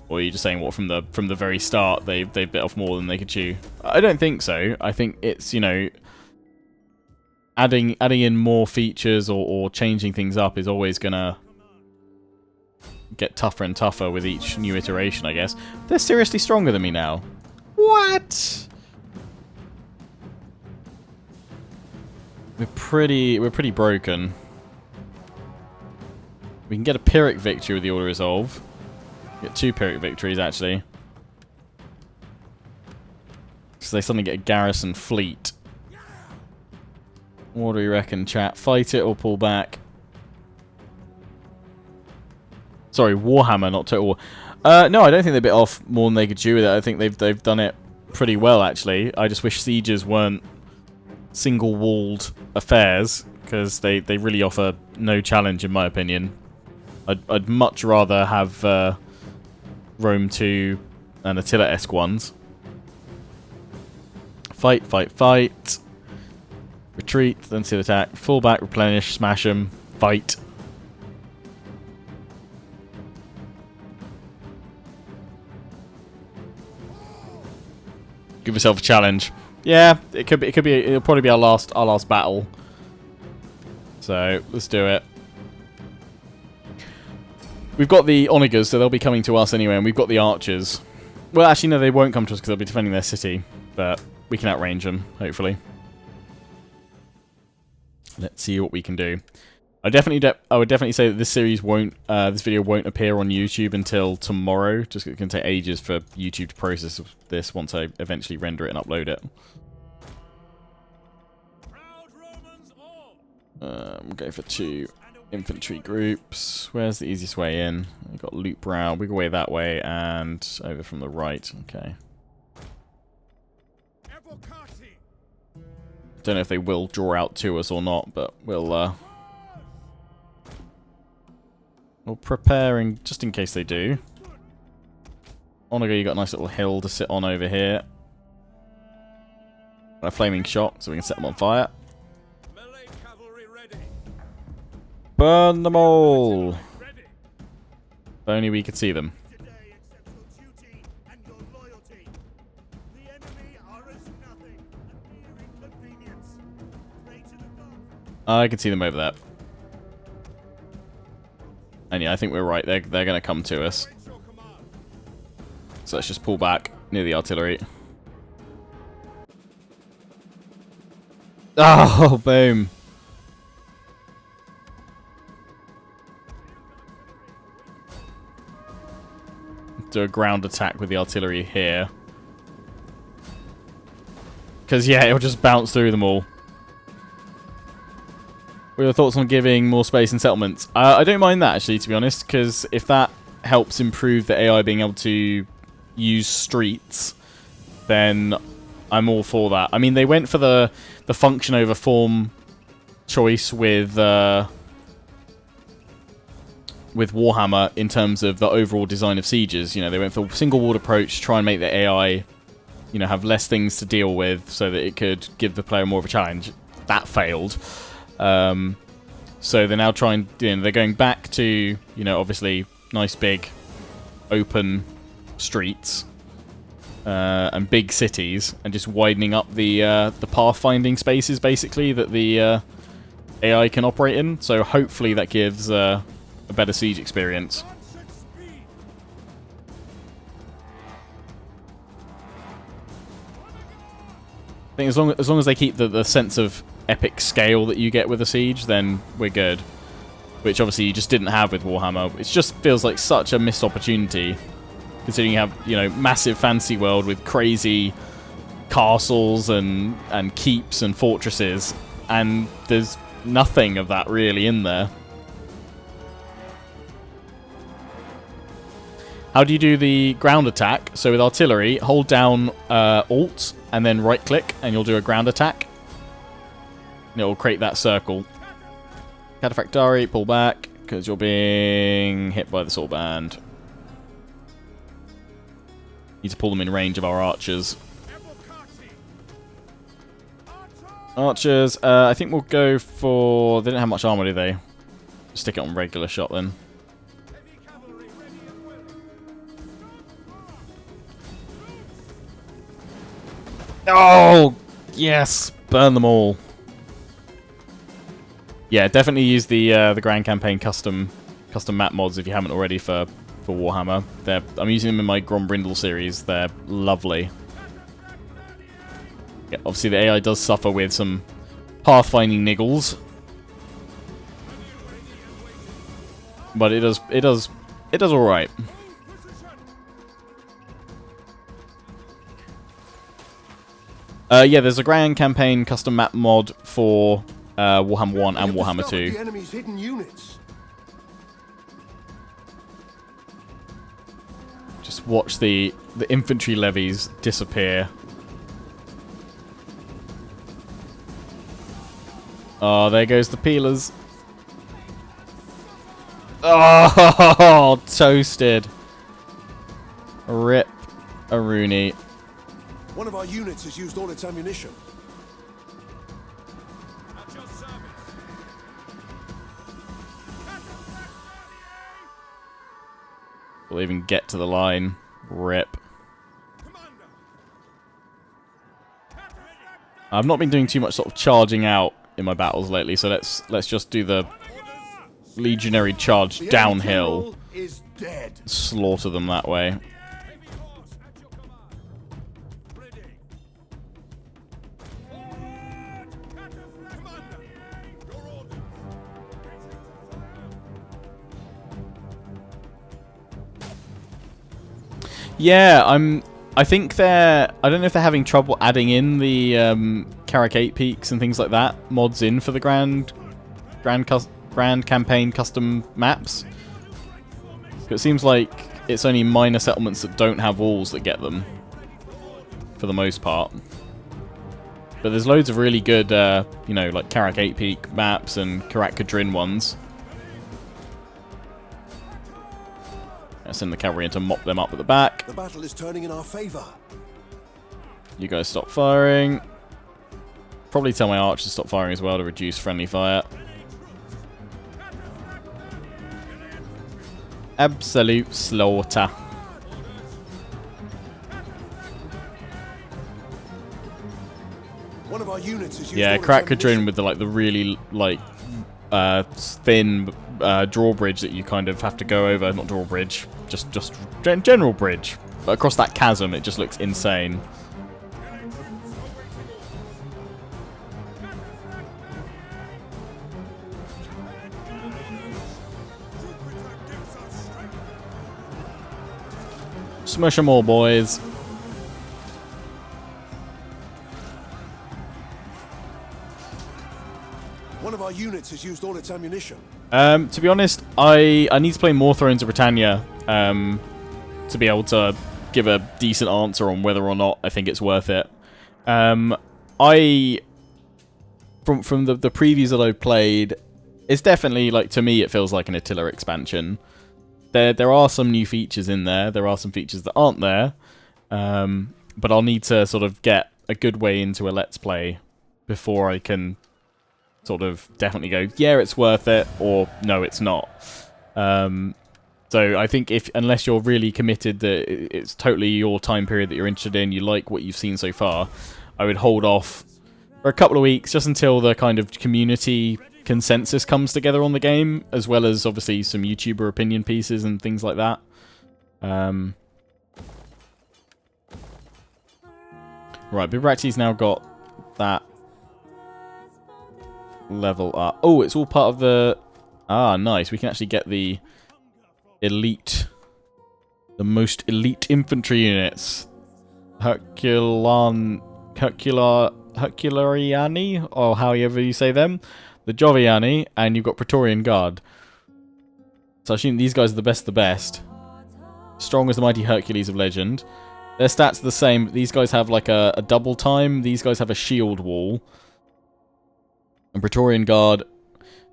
Or are you just saying what from the very start they bit off more than they could chew? I don't think so. I think it's, you know, adding in more features or changing things up is always gonna get tougher and tougher with each new iteration, I guess. They're seriously stronger than me now. What? We're pretty broken. We can get a Pyrrhic victory with the Order Resolve. Get 2 Pyrrhic victories, actually. So they suddenly get a garrison fleet. What do we reckon, chat? Fight it or pull back? Sorry, Warhammer, not Total War. No, I don't think they bit off more than they could chew with it. I think they've done it pretty well, actually. I just wish sieges weren't single-walled affairs, because they really offer no challenge in my opinion. I'd much rather have Rome 2 and Attila-esque ones. Fight, fight, fight. Retreat, then seal attack. Fall back, replenish, smash them. Fight. Give yourself a challenge. Yeah, it'll probably be our last battle. So let's do it. We've got the onagers, so they'll be coming to us anyway, and we've got the archers. Well, actually, no, they won't come to us because they'll be defending their city, but we can outrange them, hopefully. Let's see what we can do. I would definitely say that this series won't, this video won't appear on YouTube until tomorrow. Just it can take ages for YouTube to process this once I eventually render it and upload it. We'll go for 2 infantry groups. Where's the easiest way in? We've got loop round. We go away that way and over from the right. Okay. Don't know if they will draw out to us or not, but we'll preparing just in case they do. Onager, you got a nice little hill to sit on over here. A flaming shot, so we can set them on fire. Burn them all! If only we could see them. I can see them over there. And yeah, I think we're right. They're going to come to us. So let's just pull back near the artillery. Oh, boom. Do a ground attack with the artillery here. Because, yeah, it'll just bounce through them all. What are your thoughts on giving more space in settlements? I don't mind that, actually, to be honest, because if that helps improve the AI being able to use streets, then I'm all for that. I mean, they went for the function over form choice with Warhammer in terms of the overall design of sieges. You know, they went for a single-walled approach, try and make the AI, you know, have less things to deal with so that it could give the player more of a challenge. That failed. So they're now trying, you know, they're going back to, you know, obviously nice big open streets and big cities and just widening up the pathfinding spaces basically that the AI can operate in. So hopefully that gives a better siege experience. I think as long as they keep the sense of epic scale that you get with a siege, then we're good. Which obviously you just didn't have with Warhammer. It just feels like such a missed opportunity, considering you have, you know, massive fantasy world with crazy castles and keeps and fortresses, and there's nothing of that really in there. How do you do the ground attack? So with artillery, hold down Alt and then right click and you'll do a ground attack. And it will create that circle. Cataphractari, pull back because you're being hit by the sword band. Need to pull them in range of our archers. Archers, I think we'll go for... They don't have much armor, do they? Just stick it on regular shot then. Oh, yes! Burn them all. Yeah, definitely use the Grand Campaign custom map mods if you haven't already for Warhammer. I'm using them in my Grombrindle series. They're lovely. Yeah, obviously the AI does suffer with some pathfinding niggles, but it does all right. Yeah, there's a Grand Campaign custom map mod for Warhammer 1 and Warhammer 2. The enemy's hidden units. Just watch the infantry levies disappear. Oh, there goes the peelers. Oh, toasted. Rip a Rooney. One of our units has used all its ammunition. At your service. We'll even get to the line. Rip. Commander. I've not been doing too much sort of charging out in my battles lately, so let's just do the legionary charge The enemy downhill. general is dead. Slaughter them that way. Heavy horse at your command. Ready. Forward! Commander. Your orders. Yeah, I think they're... I don't know if they're having trouble adding in the Caracate Peaks and things like that mods in for the Grand Campaign custom maps. It seems like it's only minor settlements that don't have walls that get them, for the most part. But there's loads of really good, you know, like Caracate Peak maps and Karat-Kadrin ones. Let's send the cavalry in to mop them up at the back. The battle is turning in our favor. You guys stop firing. Probably tell my archers to stop firing as well to reduce friendly fire. Absolute slaughter. One of our units has used Yeah, all its Karat-Kadrin ammunition. with the like the really like thin drawbridge that you kind of have to go over. Not drawbridge, just general bridge. But across that chasm, it just looks insane. Smush 'em all, boys. One of our units has used all its ammunition. To be honest, I need to play more Thrones of Britannia to be able to give a decent answer on whether or not I think it's worth it. From the previews that I've played, it's definitely, like, to me it feels like an Attila expansion. There are some new features in there. There are some features that aren't there. But I'll need to sort of get a good way into a Let's Play before I can sort of definitely go, yeah, it's worth it, or no, it's not. So I think unless you're really committed that it's totally your time period that you're interested in, you like what you've seen so far, I would hold off for a couple of weeks just until the kind of community consensus comes together on the game, as well as obviously some YouTuber opinion pieces and things like that. Right, Bibracte's now got that level up. Oh, it's all part of the... Ah, nice. We can actually get the elite... The most elite infantry units. Herculariani, or however you say them. The Joviani, and you've got Praetorian Guard. So I assume these guys are the best of the best. Strong as the mighty Hercules of legend. Their stats are the same, but these guys have like a double time. These guys have a shield wall. And Praetorian Guard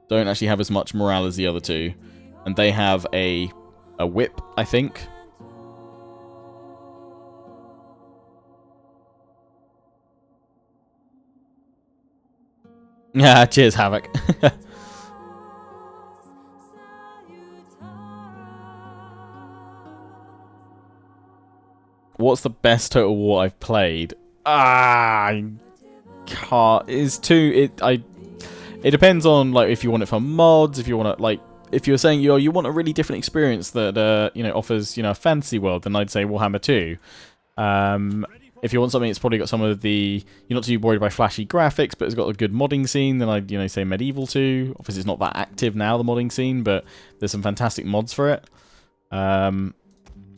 don't actually have as much morale as the other two. And they have a whip, I think. Yeah, cheers, Havoc. What's the best Total War I've played? I can't. It's too. It depends on like if you want it for mods, if you want to like. If you're saying you want a really different experience that you know offers a fantasy world, then I'd say Warhammer 2. If you want something that's probably got some of the... You're not too worried by flashy graphics, but it's got a good modding scene, then I'd, say Medieval 2. Obviously, it's not that active now, the modding scene, but there's some fantastic mods for it. Gonna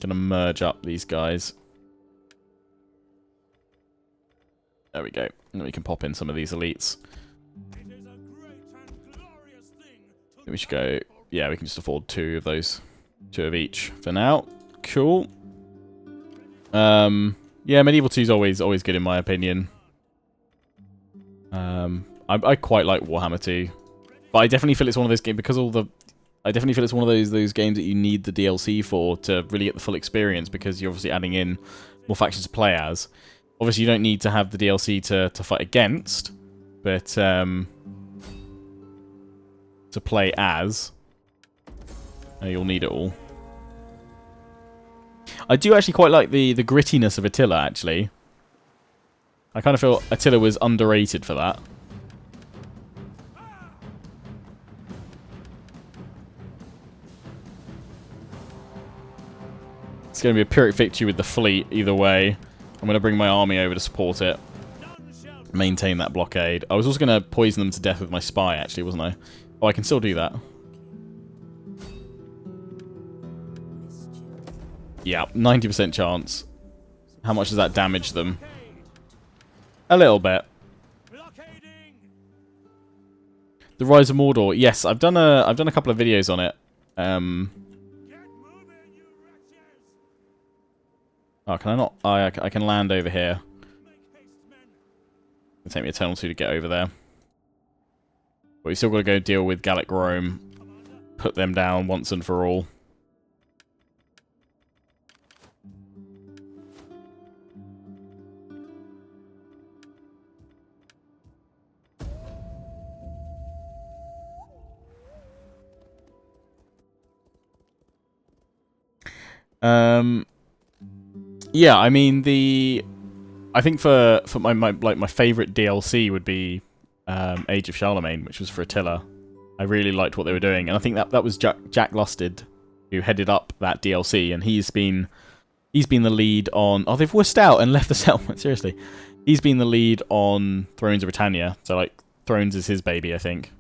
merge up these guys. There we go. And we can pop in some of these elites. We should go... Yeah, we can just afford 2 of those. 2 of each for now. Cool. Yeah, Medieval 2 is always good in my opinion. I quite like Warhammer 2. But I definitely feel it's one of those games, because I definitely feel it's one of those games that you need the DLC for to really get the full experience, because you're obviously adding in more factions to play as. Obviously, you don't need to have the DLC to fight against, but to play as, you'll need it all. I do actually quite like the grittiness of Attila, actually. I kind of feel Attila was underrated for that. It's going to be a Pyrrhic victory with the fleet, either way. I'm going to bring my army over to support it. Maintain that blockade. I was also going to poison them to death with my spy, actually, wasn't I? Oh, I can still do that. Yeah, 90% chance. How much does that damage them? A little bit. The Rise of Mordor. Yes, I've done a couple of videos on it. Oh, can I not? I can land over here. It'll take me a turn or two to get over there. But we've still got to go deal with Gallic Rome. Put them down once and for all. Yeah, I mean I think for my favorite DLC would be Age of Charlemagne, which was for Attila. I really liked what they were doing, and I think that was Jack Lusted who headed up that DLC, and he's been the lead on. Oh, they've wussed out and left the settlement. Seriously, he's been the lead on Thrones of Britannia. So like Thrones is his baby, I think.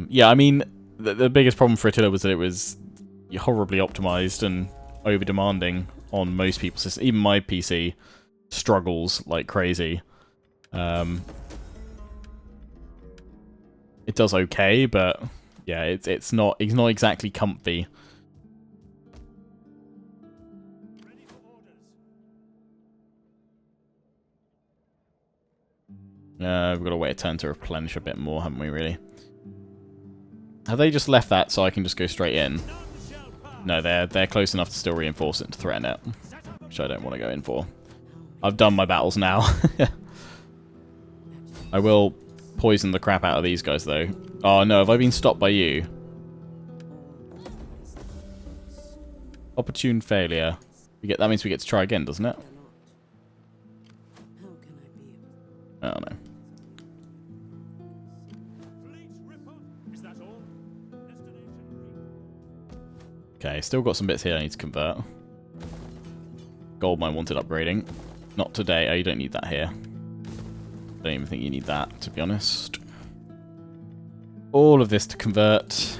Yeah, I mean, the biggest problem for Attila was that it was horribly optimized and over-demanding on most people's systems. Even my PC struggles like crazy. It does okay, but yeah, it's not exactly comfy. We've got to wait a turn to replenish a bit more, haven't we, really? Have they just left that so I can just go straight in? No, they're close enough to still reinforce it and to threaten it, which I don't want to go in for. I've done my battles now. I will poison the crap out of these guys, though. Oh, no, have I been stopped by you? Opportune failure. That means we get to try again, doesn't it? Oh, no. Okay, still got some bits here I need to convert. Gold mine wanted upgrading. Not today. Oh, you don't need that here. Don't even think you need that, to be honest. All of this to convert.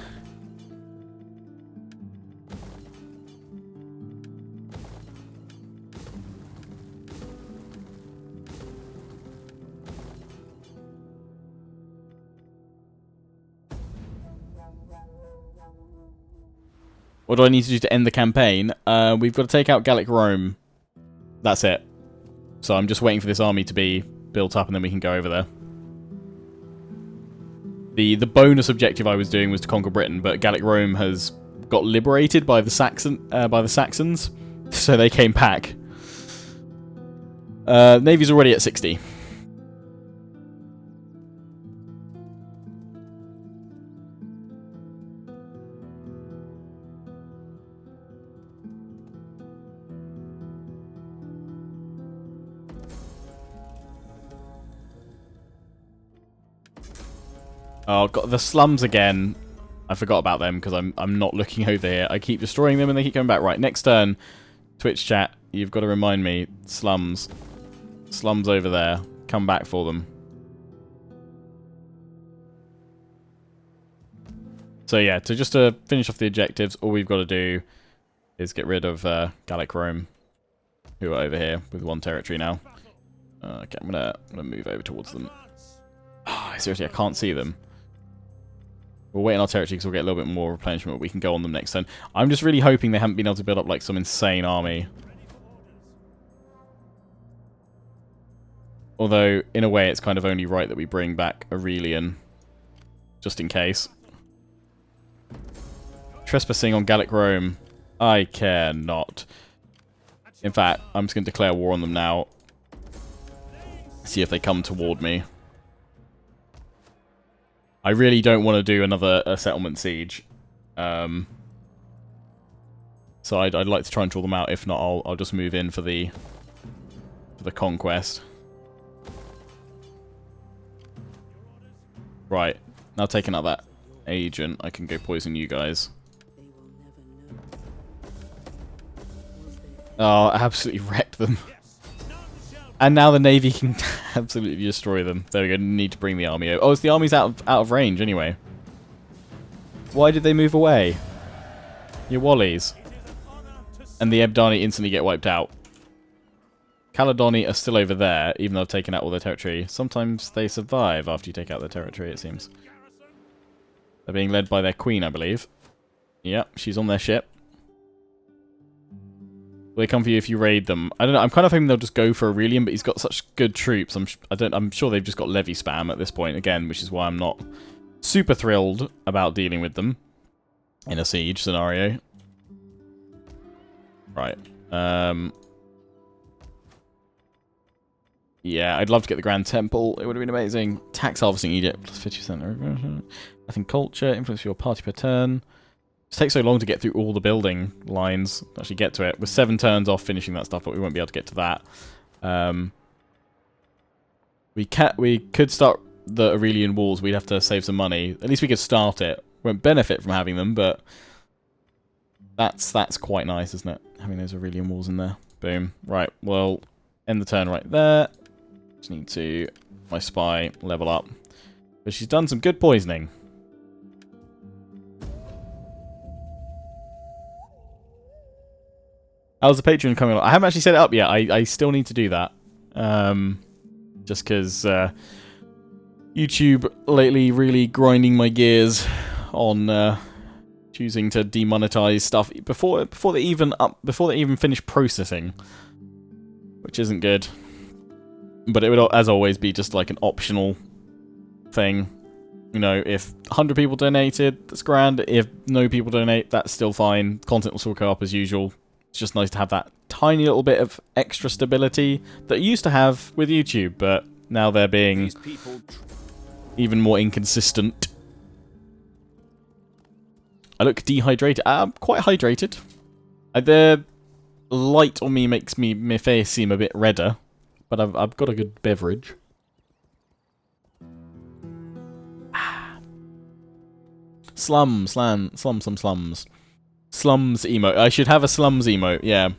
What do I need to do to end the campaign? We've got to take out Gallic Rome. That's it. So I'm just waiting for this army to be built up, and then we can go over there. The bonus objective I was doing was to conquer Britain, but Gallic Rome has got liberated by the Saxons, so they came back. Navy's already at 60. Oh, got the slums again. I forgot about them because I'm not looking over here. I keep destroying them and they keep coming back. Right, next turn, Twitch chat, you've got to remind me. Slums. Slums over there. Come back for them. So yeah, just to finish off the objectives, all we've got to do is get rid of Gallic Rome, who are over here with one territory now. Okay, I'm gonna move over towards them. Oh, seriously, I can't see them. We'll wait in our territory because we'll get a little bit more replenishment. We can go on them next turn. I'm just really hoping they haven't been able to build up like some insane army. Although, in a way, it's kind of only right that we bring back Aurelian. Just in case. Trespassing on Gallic Rome. I care not. In fact, I'm just going to declare war on them now. See if they come toward me. I really don't want to do another settlement siege. So I'd like to try and draw them out. If not, I'll just move in for the conquest. Right. Now taking out that agent, I can go poison you guys. Oh, I absolutely wrecked them. And now the navy can absolutely destroy them. There we go. Need to bring the army over. Oh, it's the army's out of range anyway. Why did they move away? Your wallies. And the Ebdani instantly get wiped out. Caledoni are still over there, even though I've taken out all their territory. Sometimes they survive after you take out their territory, it seems. They're being led by their queen, I believe. Yep, she's on their ship. Will they come for you if you raid them? I don't know. I'm kind of hoping they'll just go for Aurelian, but he's got such good troops. I'm sure they've just got levy spam at this point again, which is why I'm not super thrilled about dealing with them in a siege scenario. Right. Yeah, I'd love to get the Grand Temple. It would have been amazing. Tax harvesting Egypt plus 50%. I think culture influence your party per turn. It takes so long to get through all the building lines to actually get to it. We're 7 turns off finishing that stuff, but we won't be able to get to that. We could start the Aurelian walls. We'd have to save some money. At least we could start it. Won't benefit from having them, but that's quite nice, isn't it? Having those Aurelian walls in there. Boom. Right. Well, end the turn right there. Just need to my spy level up, but she's done some good poisoning. How's the Patreon coming along? I haven't actually set it up yet. I still need to do that. Just because YouTube lately really grinding my gears on choosing to demonetize stuff before they even finish processing, which isn't good. But it would, as always, be just like an optional thing. You know, if 100 people donated, that's grand. If no people donate, that's still fine. Content will still go up as usual. It's just nice to have that tiny little bit of extra stability that you used to have with YouTube, but now they're being even more inconsistent. I look dehydrated. I'm quite hydrated. The light on me makes my face seem a bit redder, but I've got a good beverage. Slums. Slums emote. I should have a slums emote, yeah.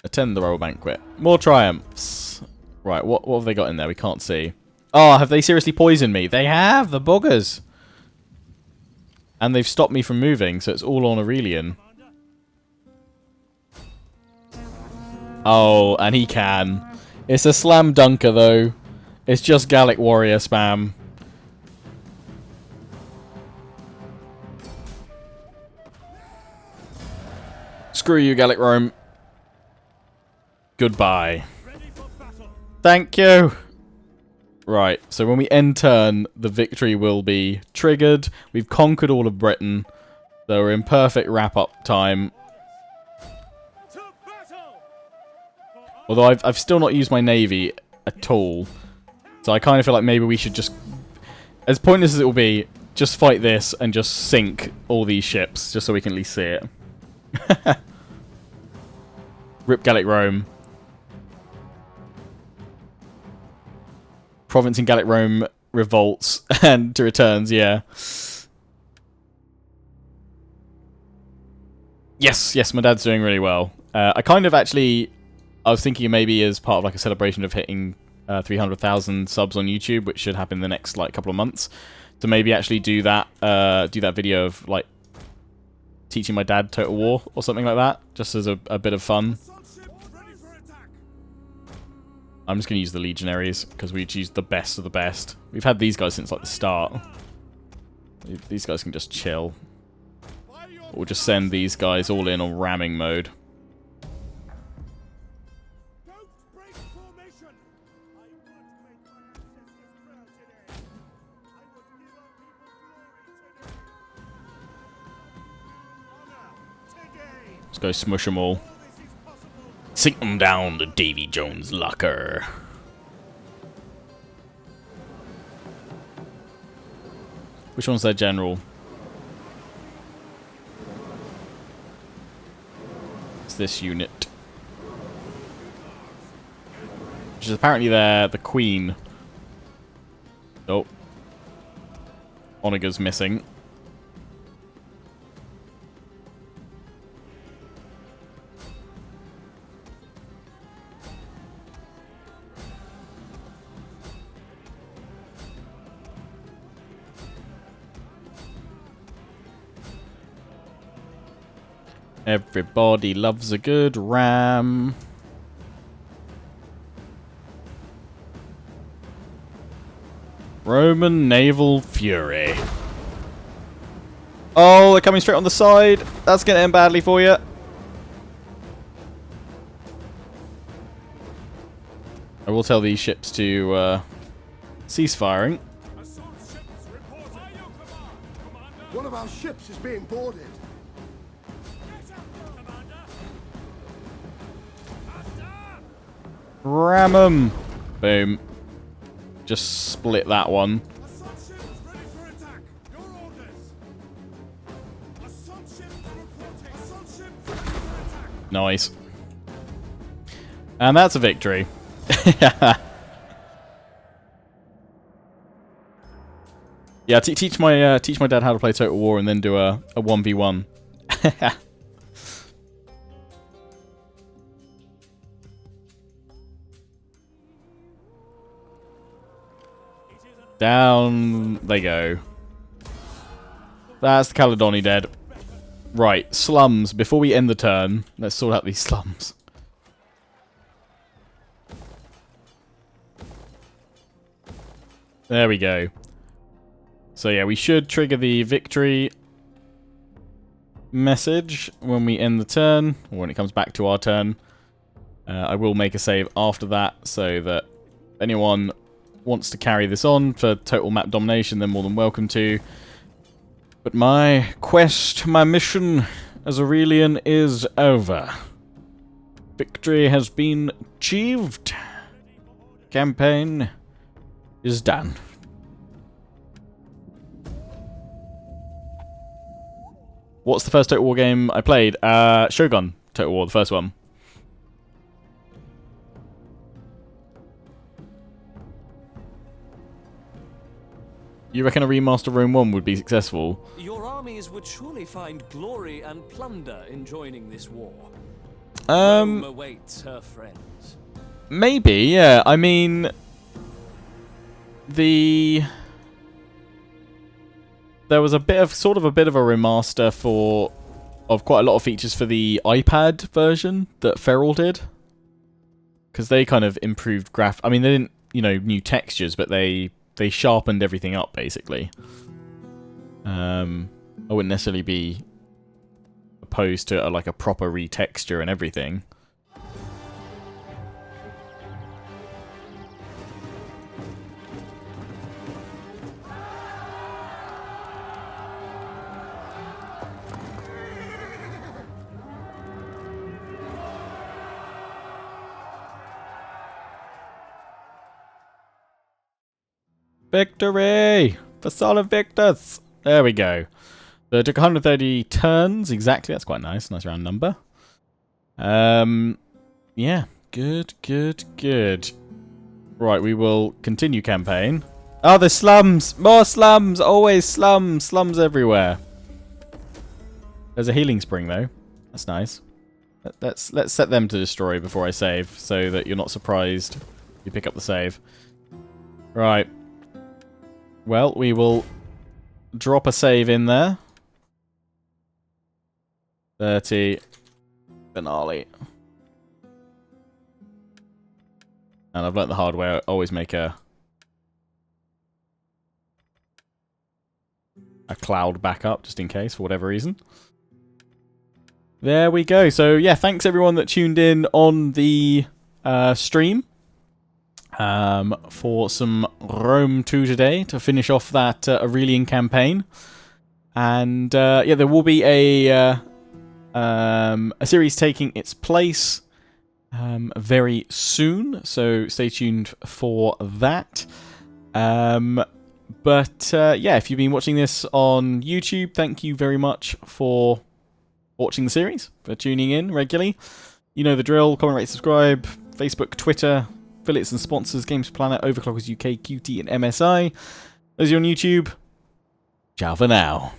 Attend the royal banquet. More triumphs. Right, what have they got in there? We can't see. Oh, have they seriously poisoned me? They have, the buggers. And they've stopped me from moving, so it's all on Aurelian. Oh, and he can. It's a slam dunker, though. It's just Gallic warrior spam. Screw you, Gallic Rome. Goodbye. Thank you. Right, so when we end turn, the victory will be triggered. We've conquered all of Britain. So we're in perfect wrap-up time. Although I've still not used my navy at all. So I kind of feel like maybe we should just, as pointless as it will be, just fight this and just sink all these ships, just so we can at least see it. Rip Gallic Rome. Province in Gallic Rome revolts and returns, yeah. Yes, my dad's doing really well. I kind of actually, I was thinking maybe as part of like a celebration of hitting 300,000 subs on YouTube, which should happen in the next like couple of months, to maybe actually do that video of like teaching my dad Total War or something like that, just as a bit of fun. I'm just going to use the legionaries, because we choose the best of the best. We've had these guys since like the start. These guys can just chill. We'll just send these guys all in on ramming mode. consolidation! I would make my ancestors proud today. I would give our people glory today. Honor today. Let's go smush them all. All this is possible. Sink them down to Davy Jones' locker. Which one's their general? It's this unit. Which is apparently the queen. Oh. Onega's missing. Everybody loves a good ram. Roman naval fury. Oh, they're coming straight on the side. That's going to end badly for you. I will tell these ships to cease firing. Assault ships report. By your command, Commander. One of our ships is being boarded. Get up, Commander. Faster! Ram 'em. Boom. Just split that one. Assault ships ready for attack. Your orders. Assault ships reporting. Assault ships ready for attack. Nice. And that's a victory. Yeah, teach my dad how to play Total War and then do a 1v1. Down they go. That's the Caledoni dead. Right, slums. Before we end the turn, let's sort out these slums. There we go. So yeah, we should trigger the victory message when we end the turn, or when it comes back to our turn. I will make a save after that, so that if anyone wants to carry this on for total map domination, they're more than welcome to. But my quest, my mission as Aurelian is over. Victory has been achieved. Campaign is done. What's the first Total War game I played? Shogun Total War, the first one. You reckon a remaster Rome 1 would be successful? Your armies would surely find glory and plunder in joining this war. Um, Rome awaits her friends. Maybe, yeah. I mean, there was a bit of a remaster of quite a lot of features for the iPad version that Feral did, because they kind of improved I mean, they didn't, new textures, but they sharpened everything up basically. I wouldn't necessarily be opposed to like a proper retexture and everything. Victory! For solid victors! There we go. So it took 130 turns exactly. That's quite nice. Nice round number. Yeah. Good. Right, we will continue campaign. Oh, there's slums! More slums! Always slums! Slums everywhere. There's a healing spring, though. That's nice. Let's set them to destroy before I save, so that you're not surprised if you pick up the save. Right. Well, we will drop a save in there. 30. Finale. And I've learnt the hard way. I always make a cloud backup, just in case, for whatever reason. There we go. So, yeah, thanks everyone that tuned in on the stream. for some Rome 2 today to finish off that Aurelian campaign. And yeah, there will be a series taking its place very soon, so stay tuned for that. But yeah, if you've been watching this on YouTube, thank you very much for watching the series, for tuning in regularly. You know the drill. Comment, rate, subscribe. Facebook, Twitter, affiliates and sponsors, Games Planet, Overclockers UK, QT, and MSI. Those are on YouTube. Ciao for now.